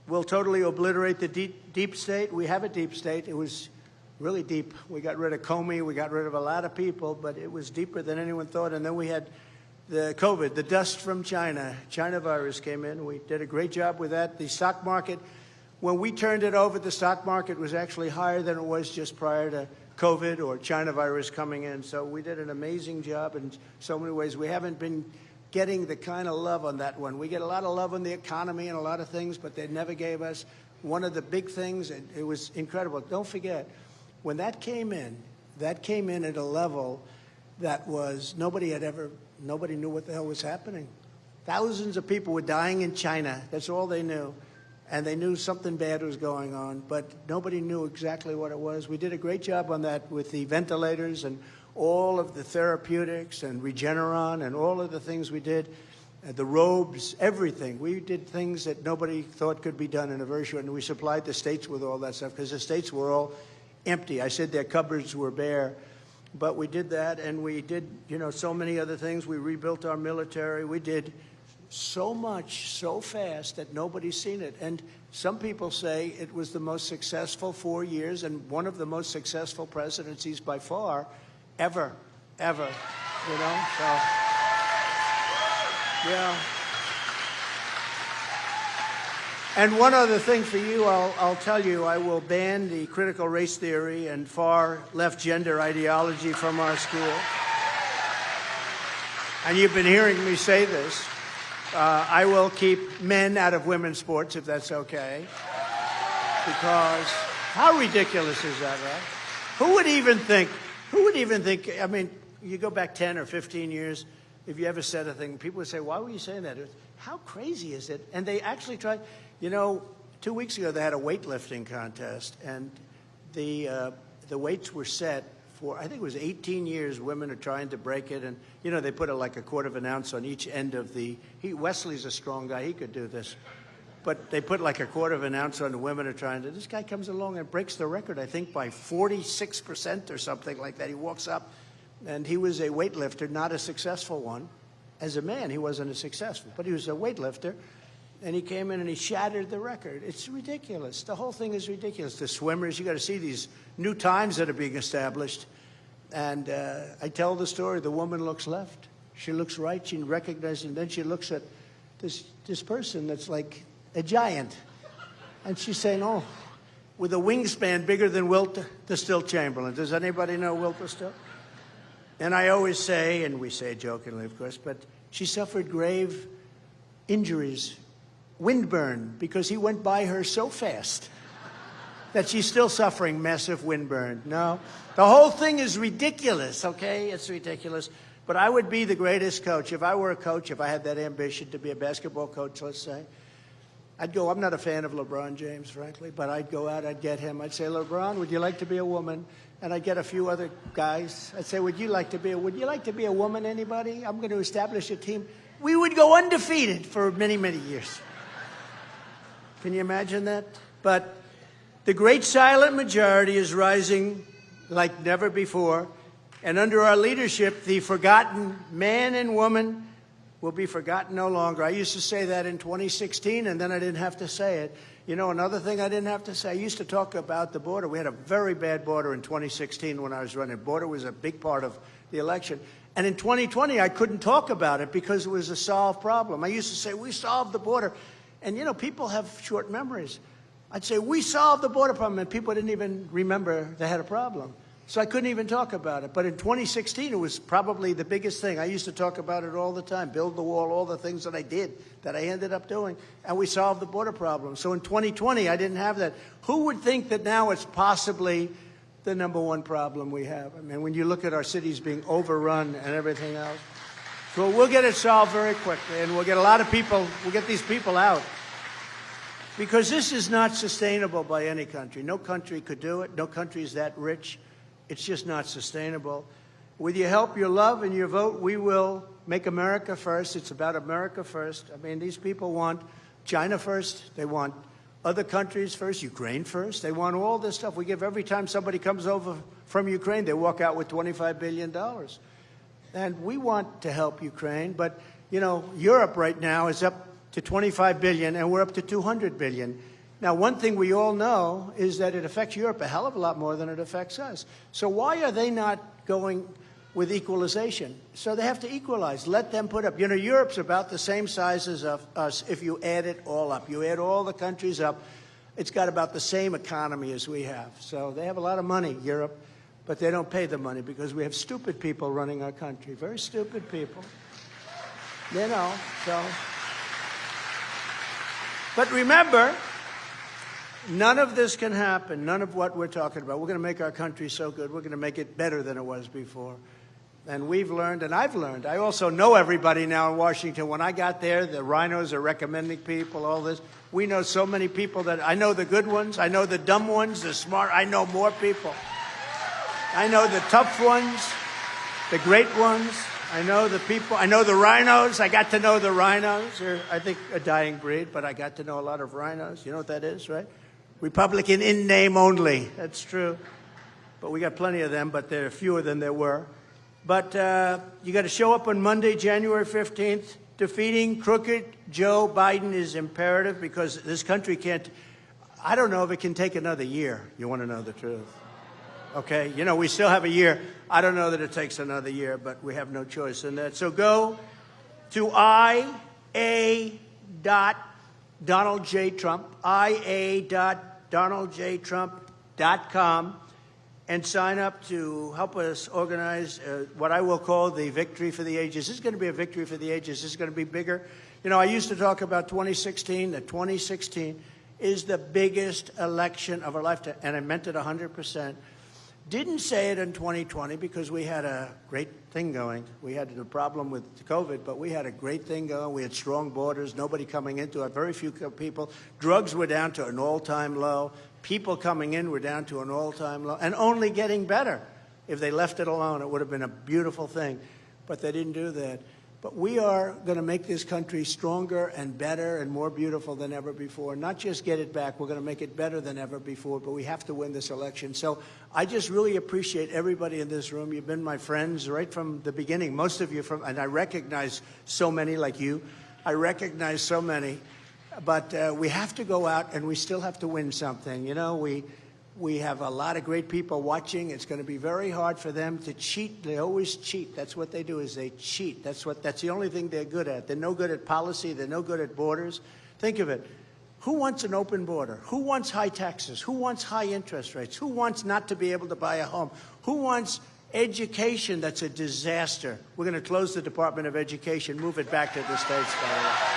We'll totally obliterate the deep state. We have a deep state. It was really deep. We got rid of Comey. We got rid of a lot of people, but it was deeper than anyone thought. And then we had the COVID, the dust from China. China virus came in. We did a great job with that. The stock market, when we turned it over, the stock market was actually higher than it was just prior to COVID or China virus coming in. So we did an amazing job in so many ways. We haven't been getting the kind of love on that one. We get a lot of love on the economy and a lot of things, but they never gave us one of the big things, and it was incredible. Don't forget, when that came in at a level that was nobody knew what the hell was happening. Thousands of people were dying in China. That's all they knew. And they knew something bad was going on, but nobody knew exactly what it was. We did a great job on that with the ventilators and all of the therapeutics and Regeneron and all of the things we did, the robes, everything. We did things that nobody thought could be done in a very short, and we supplied the states with all that stuff because the states were all empty. I said their cupboards were bare, but we did that, and we did, so many other things. We rebuilt our military. We did so much so fast that nobody's seen it. And some people say it was the most successful 4 years and one of the most successful presidencies by far ever. So, yeah. And one other thing for you, I'll tell you, I will ban the critical race theory and far left gender ideology from our school. And you've been hearing me say this. I will keep men out of women's sports, if that's okay. Because how ridiculous is that, right? Who would even think, I mean, you go back 10 or 15 years, if you ever said a thing, people would say, why were you saying that? How crazy is it? And they actually tried, 2 weeks ago they had a weightlifting contest, and the weights were set for, I think it was 18 years. Women are trying to break it, and they put like a quarter of an ounce on each end of the. Wesley's a strong guy; he could do this, but they put like a quarter of an ounce on. The women are trying to. This guy comes along and breaks the record, I think, by 46% or something like that. He walks up, and he was a weightlifter, not a successful one. As a man, he wasn't as successful, but he was a weightlifter. And he came in and he shattered the record. It's ridiculous. The whole thing is ridiculous. The swimmers, you got to see these new times that are being established. And I tell the story. The woman looks left. She looks right. She recognizes, and then she looks at this person that's like a giant. And she's saying, oh, with a wingspan bigger than Wilt the Still Chamberlain. Does anybody know Wilt the Still? And I always say, and we say jokingly, of course, but she suffered grave injuries. Windburn, because he went by her so fast that she's still suffering massive windburn. No, the whole thing is ridiculous, okay? It's ridiculous. But I would be the greatest coach. If I were a coach, if I had that ambition to be a basketball coach, let's say, I'd go, I'm not a fan of LeBron James, frankly, but I'd go out, I'd get him. I'd say, LeBron, would you like to be a woman? And I'd get a few other guys. I'd say, would you like to be a woman, anybody? I'm going to establish a team. We would go undefeated for many, many years. Can you imagine that? But the great silent majority is rising like never before. And under our leadership, the forgotten man and woman will be forgotten no longer. I used to say that in 2016, and then I didn't have to say it. Another thing I didn't have to say, I used to talk about the border. We had a very bad border in 2016 when I was running. Border was a big part of the election. And in 2020, I couldn't talk about it because it was a solved problem. I used to say, we solved the border. And, people have short memories. I'd say, we solved the border problem, and people didn't even remember they had a problem. So I couldn't even talk about it. But in 2016, it was probably the biggest thing. I used to talk about it all the time, build the wall, all the things that I did, that I ended up doing. And we solved the border problem. So in 2020, I didn't have that. Who would think that now it's possibly the number one problem we have? I mean, when you look at our cities being overrun and everything else. So we'll get it solved very quickly, and we'll get a lot of people, we'll get these people out. Because this is not sustainable by any country. No country could do it. No country is that rich. It's just not sustainable. With your help, your love, and your vote, we will make America first. It's about America first. I mean, these people want China first. They want other countries first, Ukraine first. They want all this stuff. We give every time somebody comes over from Ukraine, they walk out with $25 billion. And we want to help Ukraine. But, you know, Europe right now is up to $25 billion, and we're up to $200 billion. Now, one thing we all know is that it affects Europe a hell of a lot more than it affects us. So why are they not going with equalization? So they have to equalize. Let them put up. You know, Europe's about the same size as us if you add it all up. You add all the countries up, it's got about the same economy as we have. So they have a lot of money, Europe, but they don't pay the money because we have stupid people running our country. Very stupid people. You know, so. But remember, none of this can happen, none of what we're talking about. We're going to make our country so good, we're going to make it better than it was before. And we've learned, and I've learned. I also know everybody now in Washington. When I got there, the rhinos are recommending people, all this. We know so many people that I know the good ones, I know the dumb ones, the smart. I know more people. I know the tough ones, the great ones. I know the people. I know the rhinos. I got to know the rhinos. They're, I think, a dying breed, but I got to know a lot of rhinos. You know what that is, right? Republican in name only. That's true. But we got plenty of them, but there are fewer than there were. But you got to show up on Monday, January 15th. Defeating crooked Joe Biden is imperative because this country can't. I don't know if it can take another year. You want to know the truth? Okay, you know, we still have a year. I don't know that it takes another year, but we have no choice in that. So go to ia.donaldjtrump, and sign up to help us organize what I will call the Victory for the Ages. This is going to be a victory for the ages. This is going to be bigger. You know, I used to talk about 2016, that 2016 is the biggest election of our lifetime, and I meant it 100%. Didn't say it in 2020 because we had a great thing going. We had the problem with COVID, but we had a great thing going. We had strong borders, nobody coming into it, very few people. Drugs were down to an all-time low. People coming in were down to an all-time low, and only getting better. If they left it alone, it would have been a beautiful thing, but they didn't do that. But we are going to make this country stronger and better and more beautiful than ever before. Not just get it back, we're going to make it better than ever before, but we have to win this election. So I just really appreciate everybody in this room. You've been my friends right from the beginning, most of you and I recognize so many like you. I recognize so many. But we have to go out and we still have to win something. You know, we have a lot of great people watching. It's going to be very hard for them to cheat. They always cheat. That's what they do, is they cheat. That's the only thing they're good at. They're no good at policy. They're no good at borders. Think of it. Who wants an open border? Who wants high taxes? Who wants high interest rates? Who wants not to be able to buy a home? Who wants education that's a disaster? We're going to close the Department of Education, move it back to the states. All right.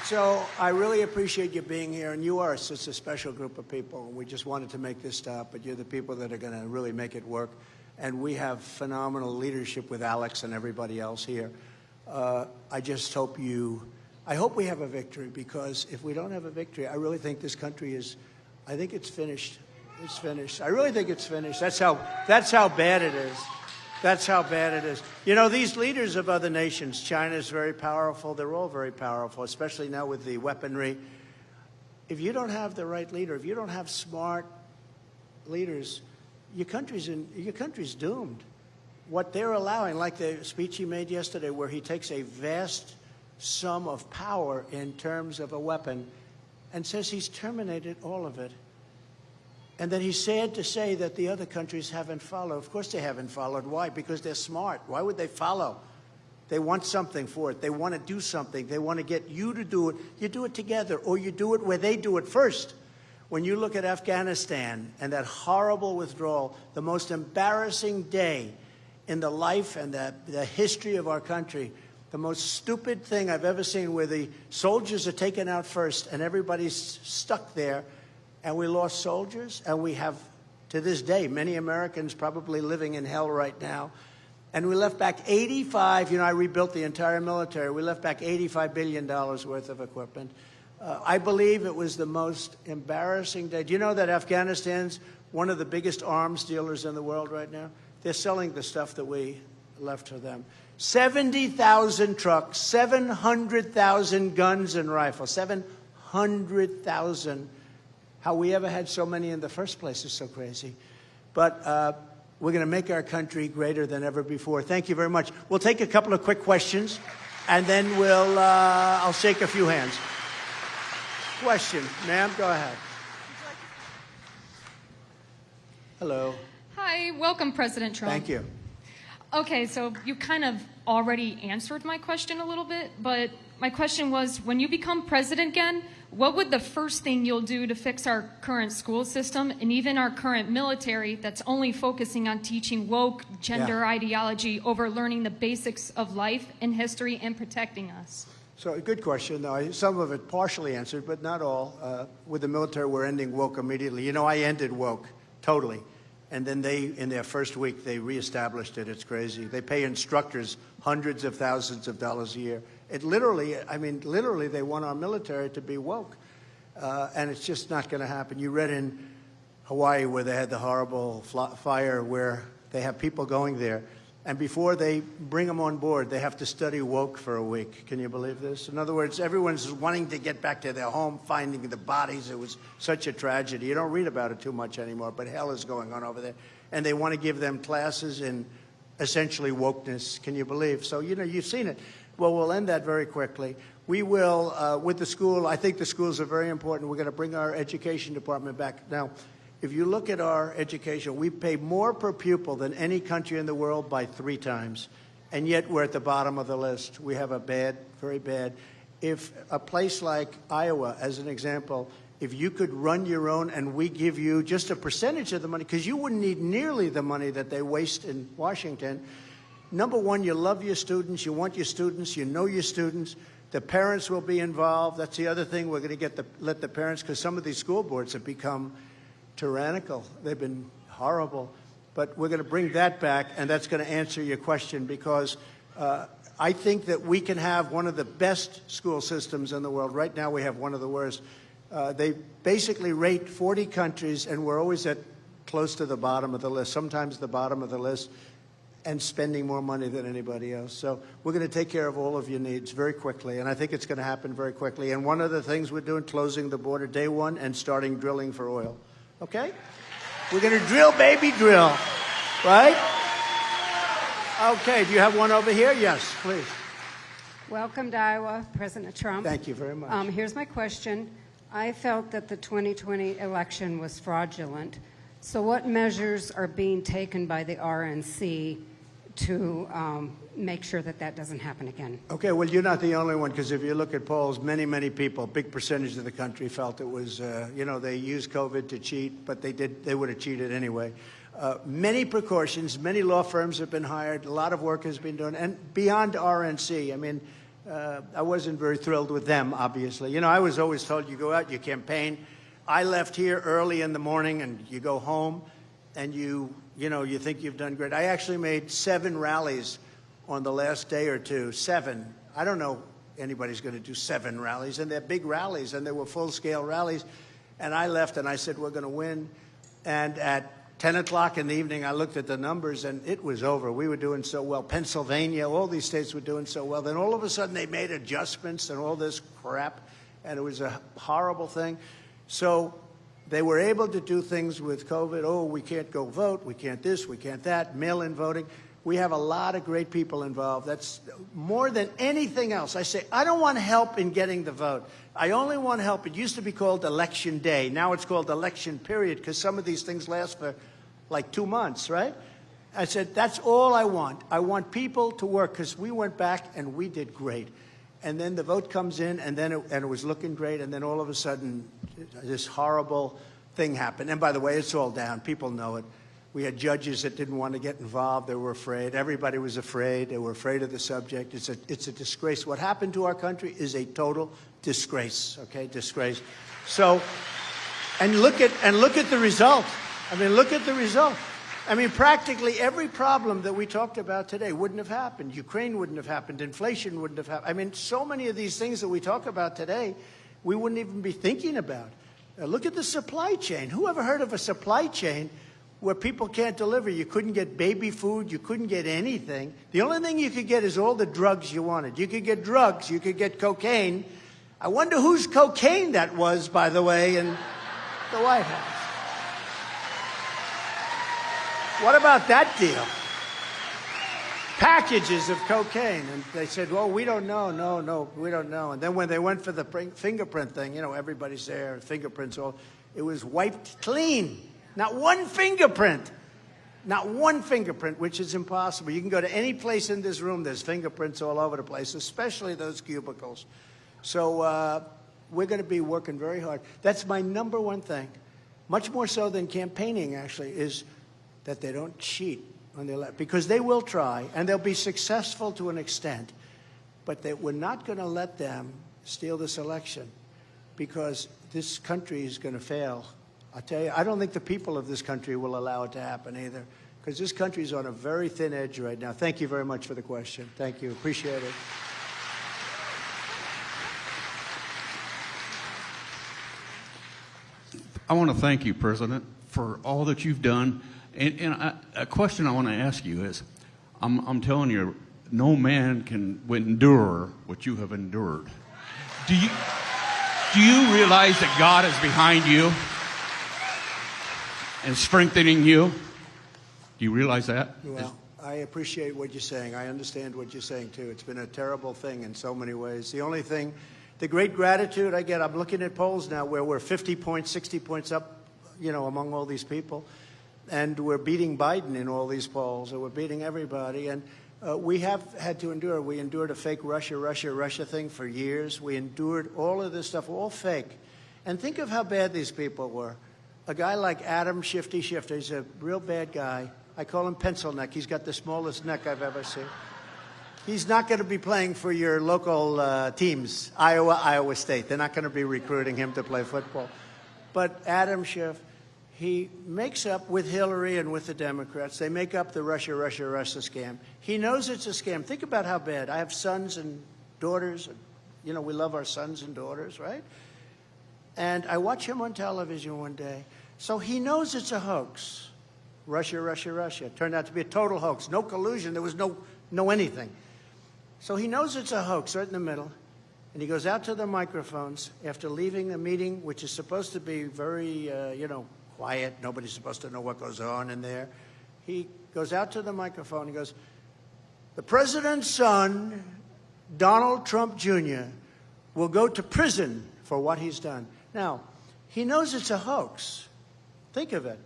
So I really appreciate you being here, and you are such a special group of people. We just wanted to make this stop, but you're the people that are going to really make it work. And we have phenomenal leadership with Alex and everybody else here. I just hope I hope we have a victory, because if we don't have a victory, I really think this country I think it's finished. It's finished. I really think it's finished. That's how bad it is. That's how bad it is. You know, these leaders of other nations, China's very powerful. They're all very powerful, especially now with the weaponry. If you don't have the right leader, if you don't have smart leaders, your country's doomed. What they're allowing, like the speech he made yesterday, where he takes a vast sum of power in terms of a weapon and says he's terminated all of it. And then he's sad to say that the other countries haven't followed. Of course they haven't followed. Why? Because they're smart. Why would they follow? They want something for it. They want to do something. They want to get you to do it. You do it together, or you do it where they do it first. When you look at Afghanistan and that horrible withdrawal, the most embarrassing day in the life and the history of our country, the most stupid thing I've ever seen, where the soldiers are taken out first and everybody's stuck there. and we lost soldiers, and we have, to this day, many Americans probably living in hell right now. And we left back 85, I rebuilt the entire military. We left back $85 billion worth of equipment. I believe it was the most embarrassing day. Do you know that Afghanistan's one of the biggest arms dealers in the world right now? They're selling the stuff that we left for them. 70,000 trucks, 700,000 guns and rifles, 700,000. How we ever had so many in the first place is so crazy. But we're going to make our country greater than ever before. Thank you very much. We'll take a couple of quick questions, and then I'll shake a few hands. Question, ma'am, go ahead. Hello. Hi, welcome, President Trump. Thank you. Okay, so you kind of already answered my question a little bit, but my question was, when you become president again, what would the first thing you'll do to fix our current school system and even our current military that's only focusing on teaching woke gender ideology over learning the basics of life and history and protecting us? So a good question, though. Some of it partially answered, but not all. With the military, we're ending woke immediately. I ended woke totally. And then in their first week, they reestablished it. It's crazy. They pay instructors hundreds of thousands of dollars a year. It literally, they want our military to be woke. And it's just not going to happen. You read in Hawaii where they had the horrible fire where they have people going there. And before they bring them on board, they have to study woke for a week. Can you believe this? In other words, everyone's wanting to get back to their home, finding the bodies. It was such a tragedy. You don't read about it too much anymore, but hell is going on over there. And they want to give them classes in essentially wokeness. Can you believe? So, you've seen it. Well, we'll end that very quickly. We will, with the school, I think the schools are very important. We're going to bring our education department back. Now, if you look at our education, we pay more per pupil than any country in the world by 3 times. And yet we're at the bottom of the list. We have a bad, very bad. If a place like Iowa, as an example, if you could run your own and we give you just a percentage of the money, because you wouldn't need nearly the money that they waste in Washington. Number one, you love your students. You want your students. You know your students. The parents will be involved. That's the other thing. We're going to let the parents, because some of these school boards have become tyrannical. They've been horrible. But we're going to bring that back, and that's going to answer your question, because I think that we can have one of the best school systems in the world. Right now we have one of the worst. They basically rate 40 countries, and we're always at close to the bottom of the list, sometimes the bottom of the list, and spending more money than anybody else. So we're going to take care of all of your needs very quickly, and I think it's going to happen very quickly. And one of the things we're doing, closing the border day one and starting drilling for oil. Okay? We're going to drill, baby, drill. Right? Okay, do you have one over here? Yes, please. Welcome to Iowa, President Trump. Thank you very much. Here's my question. I felt that the 2020 election was fraudulent. So what measures are being taken by the RNC to make sure that that doesn't happen again? Okay, well, you're not the only one, because if you look at polls, many, many people, big percentage of the country felt it was, they used COVID to cheat, but they would have cheated anyway. Many precautions, many law firms have been hired, a lot of work has been done, and beyond RNC, I mean, I wasn't very thrilled with them, obviously. I was always told you go out, you campaign. I left here early in the morning, and you go home, and you think you've done great. I actually made 7 rallies on the last day or two. 7. I don't know anybody's going to do 7 rallies, and they're big rallies, and they were full-scale rallies. And I left, and I said, we're going to win. And at 10 o'clock in the evening, I looked at the numbers, and it was over. We were doing so well. Pennsylvania, all these states were doing so well. Then all of a sudden, they made adjustments and all this crap, and it was a horrible thing. So they were able to do things with COVID. Oh, we can't go vote. We can't this. We can't that. Mail-in voting. We have a lot of great people involved. That's more than anything else. I say, I don't want help in getting the vote. I only want help. It used to be called election day. Now it's called election period, because some of these things last for like 2 months, right? I said, that's all I want. I want people to work, because we went back and we did great. And then the vote comes in, and then it was looking great, and then all of a sudden this horrible thing happened. And by the way, it's all down. People know it. We had judges that didn't want to get involved. They were afraid. Everybody was afraid. They were afraid of the subject. It's a disgrace. What happened to our country is a total disgrace, okay? Disgrace. So And look at the result. I mean, look at the result. I mean, practically every problem that we talked about today wouldn't have happened. Ukraine wouldn't have happened. Inflation wouldn't have happened. I mean, so many of these things that we talk about today, we wouldn't even be thinking about. Look at the supply chain. Who ever heard of a supply chain where people can't deliver? You couldn't get baby food. You couldn't get anything. The only thing you could get is all the drugs you wanted. You could get drugs. You could get cocaine. I wonder whose cocaine that was, by the way, in the White House. What about that deal? Packages of cocaine. And they said, well, we don't know. No, we don't know. And then when they went for the fingerprint thing, you know, everybody's there, fingerprints all, it was wiped clean. Not one fingerprint. Not one fingerprint, which is impossible. You can go to any place in this room, there's fingerprints all over the place, especially those cubicles. So we're going to be working very hard. That's my number one thing, much more so than campaigning, actually, is that they don't cheat on the election, because they will try, and they'll be successful to an extent, but we're not going to let them steal this election, because this country is going to fail. I'll tell you, I don't think the people of this country will allow it to happen either, because this country is on a very thin edge right now. Thank you very much for the question. Thank you. Appreciate it. I want to thank you, President, for all that you've done. And a question I want to ask you is, I'm telling you, no man can endure what you have endured. Do you realize that God is behind you and strengthening you? Do you realize that? Well, I appreciate what you're saying. I understand what you're saying, too. It's been a terrible thing in so many ways. The only thing, the great gratitude I get, I'm looking at polls now where we're 50 points, 60 points up, you know, among all these people. And we're beating Biden in all these polls, and we're beating everybody. And we have had to endure. We endured a fake Russia thing for years. We endured all of this stuff, all fake. And think of how bad these people were. A guy like Adam Shifty Shifter, he's a real bad guy. I call him pencil neck. He's got the smallest neck I've ever seen. He's not going to be playing for your local teams, Iowa State. They're not going to be recruiting him to play football. But Adam Schiff, he makes up with Hillary and with the Democrats. They make up the Russia scam. He knows it's a scam. Think about how bad. I have sons and daughters. And, you know, we love our sons and daughters, right? And I watch him on television one day. So he knows it's a hoax. Russia. It turned out to be a total hoax. No collusion. There was no anything. So he knows it's a hoax right in the middle. And he goes out to the microphones after leaving a meeting, which is supposed to be very, quiet. Nobody's supposed to know what goes on in there. He goes out to the microphone and goes, the president's son, Donald Trump Jr., will go to prison for what he's done. Now, he knows it's a hoax. Think of it.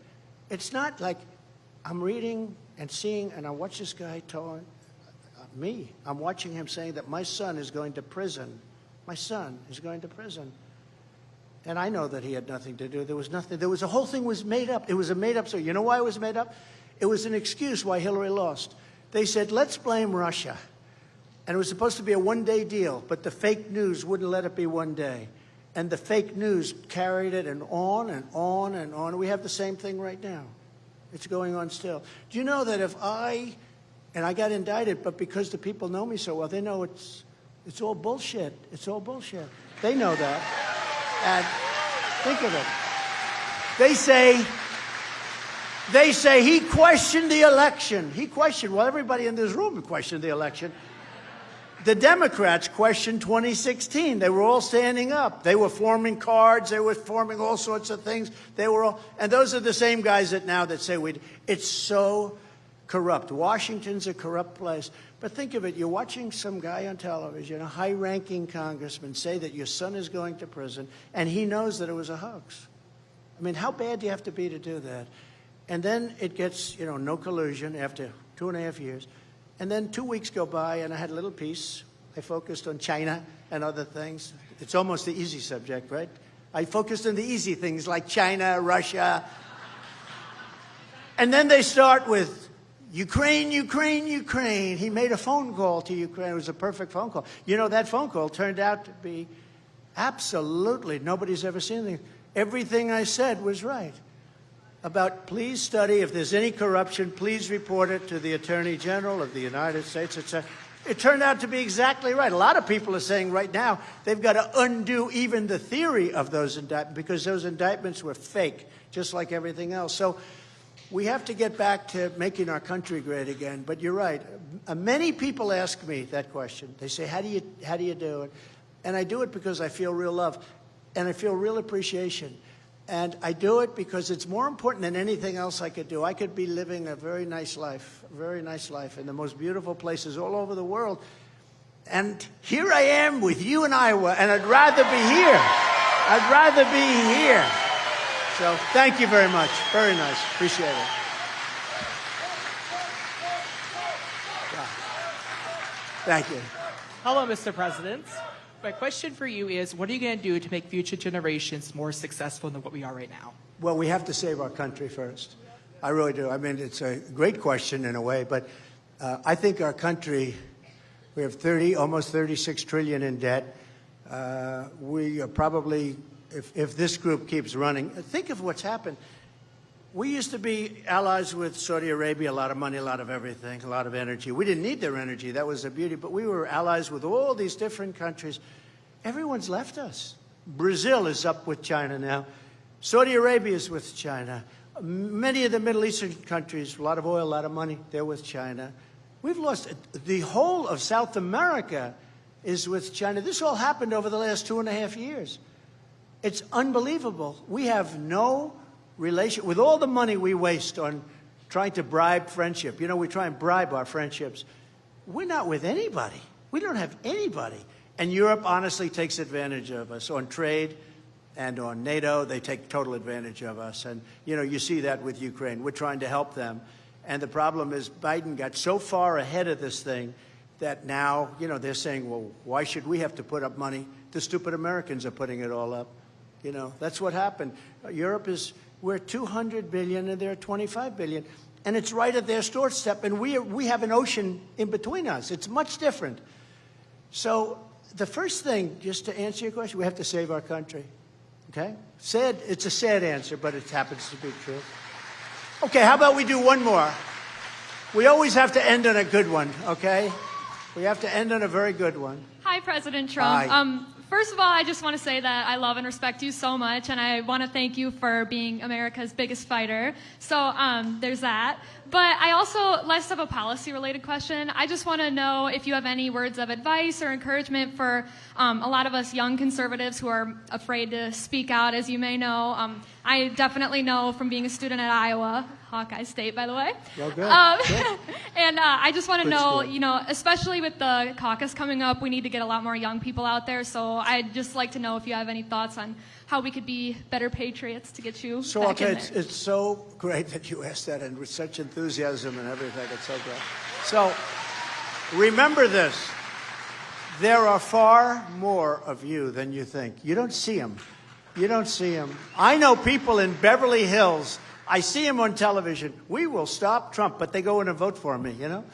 It's not like I'm reading and seeing, and I watch this guy telling me. I'm watching him saying that my son is going to prison. My son is going to prison. And I know that he had nothing to do. There was nothing. The whole thing was made up. It was a made up story. You know why it was made up? It was an excuse why Hillary lost. They said, let's blame Russia. And it was supposed to be a one-day deal, but the fake news wouldn't let it be one day. And the fake news carried it and on and on and on. We have the same thing right now. It's going on still. Do you know that if I got indicted, but because the people know me so well, they know it's all bullshit. It's all bullshit. They know that. And think of it. They say he questioned the election. He questioned, well, everybody in this room questioned the election. The Democrats questioned 2016. They were all standing up. They were forming cards. They were forming all sorts of things. And those are the same guys that say it's so corrupt. Washington's a corrupt place. But think of it. You're watching some guy on television, a high-ranking congressman, say that your son is going to prison, and he knows that it was a hoax. I mean, how bad do you have to be to do that? And then it gets, no collusion after 2.5 years. And then 2 weeks go by, and I had a little piece. I focused on China and other things. It's almost the easy subject, right? I focused on the easy things like China, Russia. And then they start with Ukraine. He made a phone call to Ukraine. It was a perfect phone call. That phone call turned out to be absolutely, nobody's ever seen anything. everything I said was right. About please study, if there's any corruption, please report it to the Attorney General of the United States, etc. It turned out to be exactly right. A lot of people are saying right now they've got to undo even the theory of those indictments because those indictments were fake, just like everything else. So we have to get back to making our country great again. But you're right. Many people ask me that question. They say, how do you do it? And I do it because I feel real love and I feel real appreciation. And I do it because it's more important than anything else I could do. I could be living a very nice life in the most beautiful places all over the world. And here I am with you in Iowa, and I'd rather be here. I'd rather be here. So thank you very much. Very nice. Appreciate it. Yeah. Thank you. Hello, Mr. President. My question for you is, what are you going to do to make future generations more successful than what we are right now? Well, we have to save our country first. I really do. I mean, it's a great question in a way, but I think our country, we have almost 36 trillion in debt. We are probably, if this group keeps running, think of what's happened. We used to be allies with Saudi Arabia, a lot of money, a lot of everything, a lot of energy. We didn't need their energy. That was their beauty. But we were allies with all these different countries. Everyone's left us. Brazil is up with China now. Saudi Arabia is with China. Many of the Middle Eastern countries, a lot of oil, a lot of money, they're with China. We've lost the whole of South America is with China. This all happened over the last 2.5 years. It's unbelievable. We have no relation with all the money we waste on trying to bribe friendship. You know, we try and bribe our friendships. We're not with anybody. We don't have anybody. And Europe honestly takes advantage of us on trade and on NATO. They take total advantage of us. And, you know, you see that with Ukraine. We're trying to help them. And the problem is Biden got so far ahead of this thing that now, you know, they're saying, well, why should we have to put up money? The stupid Americans are putting it all up. You know, that's what happened. Europe is, we're 200 billion and they're 25 billion. And it's right at their doorstep. And we have an ocean in between us. It's much different. So the first thing, just to answer your question, we have to save our country. Okay? Sad, it's a sad answer, but it happens to be true. Okay, how about we do one more? We always have to end on a good one, okay? We have to end on a very good one. Hi, President Trump. Hi. First of all, I just want to say that I love and respect you so much, and I want to thank you for being America's biggest fighter. So there's that. But I also, less of a policy-related question, I just want to know if you have any words of advice or encouragement for a lot of us young conservatives who are afraid to speak out, as you may know. I definitely know from being a student at Iowa, Hawkeye State, by the way. Well, good. And I just want to know, school. you know, especially with the caucus coming up, we need to get a lot more young people out there. So I'd just like to know if you have any thoughts on how we could be better patriots to get you So back I'll tell in you, there. it's so great that you asked that, and with such enthusiasm and everything. It's so great. So remember this. There are far more of you than you think. You don't see them. You don't see them. I know people in Beverly Hills. I see them on television. We will stop Trump, but they go in and vote for me, you know?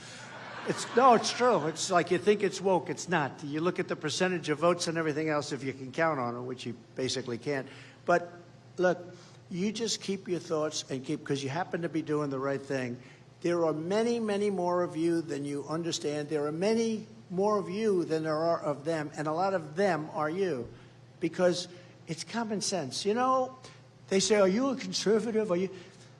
It's true. It's like you think it's woke. It's not. You look at the percentage of votes and everything else, if you can count on it, which you basically can't. But look, you just keep your thoughts and because you happen to be doing the right thing. There are many, many more of you than you understand. There are many more of you than there are of them, and a lot of them are you, because it's common sense. You know, they say, are you a conservative? Are you?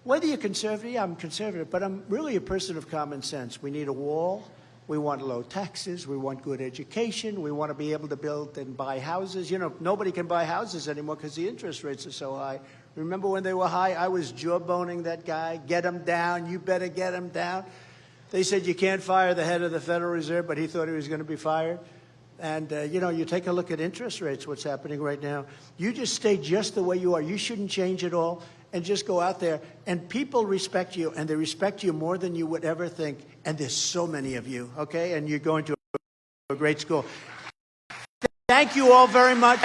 Whether you're conservative, yeah, I'm conservative, but I'm really a person of common sense. We need a wall. We want low taxes. We want good education. We want to be able to build and buy houses. You know, nobody can buy houses anymore because the interest rates are so high. Remember when they were high? I was jawboning that guy. Get him down. You better get him down. They said you can't fire the head of the Federal Reserve, but he thought he was going to be fired. And, you know, you take a look at interest rates, what's happening right now. You just stay just the way you are. You shouldn't change at all. And just go out there. And people respect you, and they respect you more than you would ever think. And there's so many of you, okay? And you're going to a great school. Thank you all very much.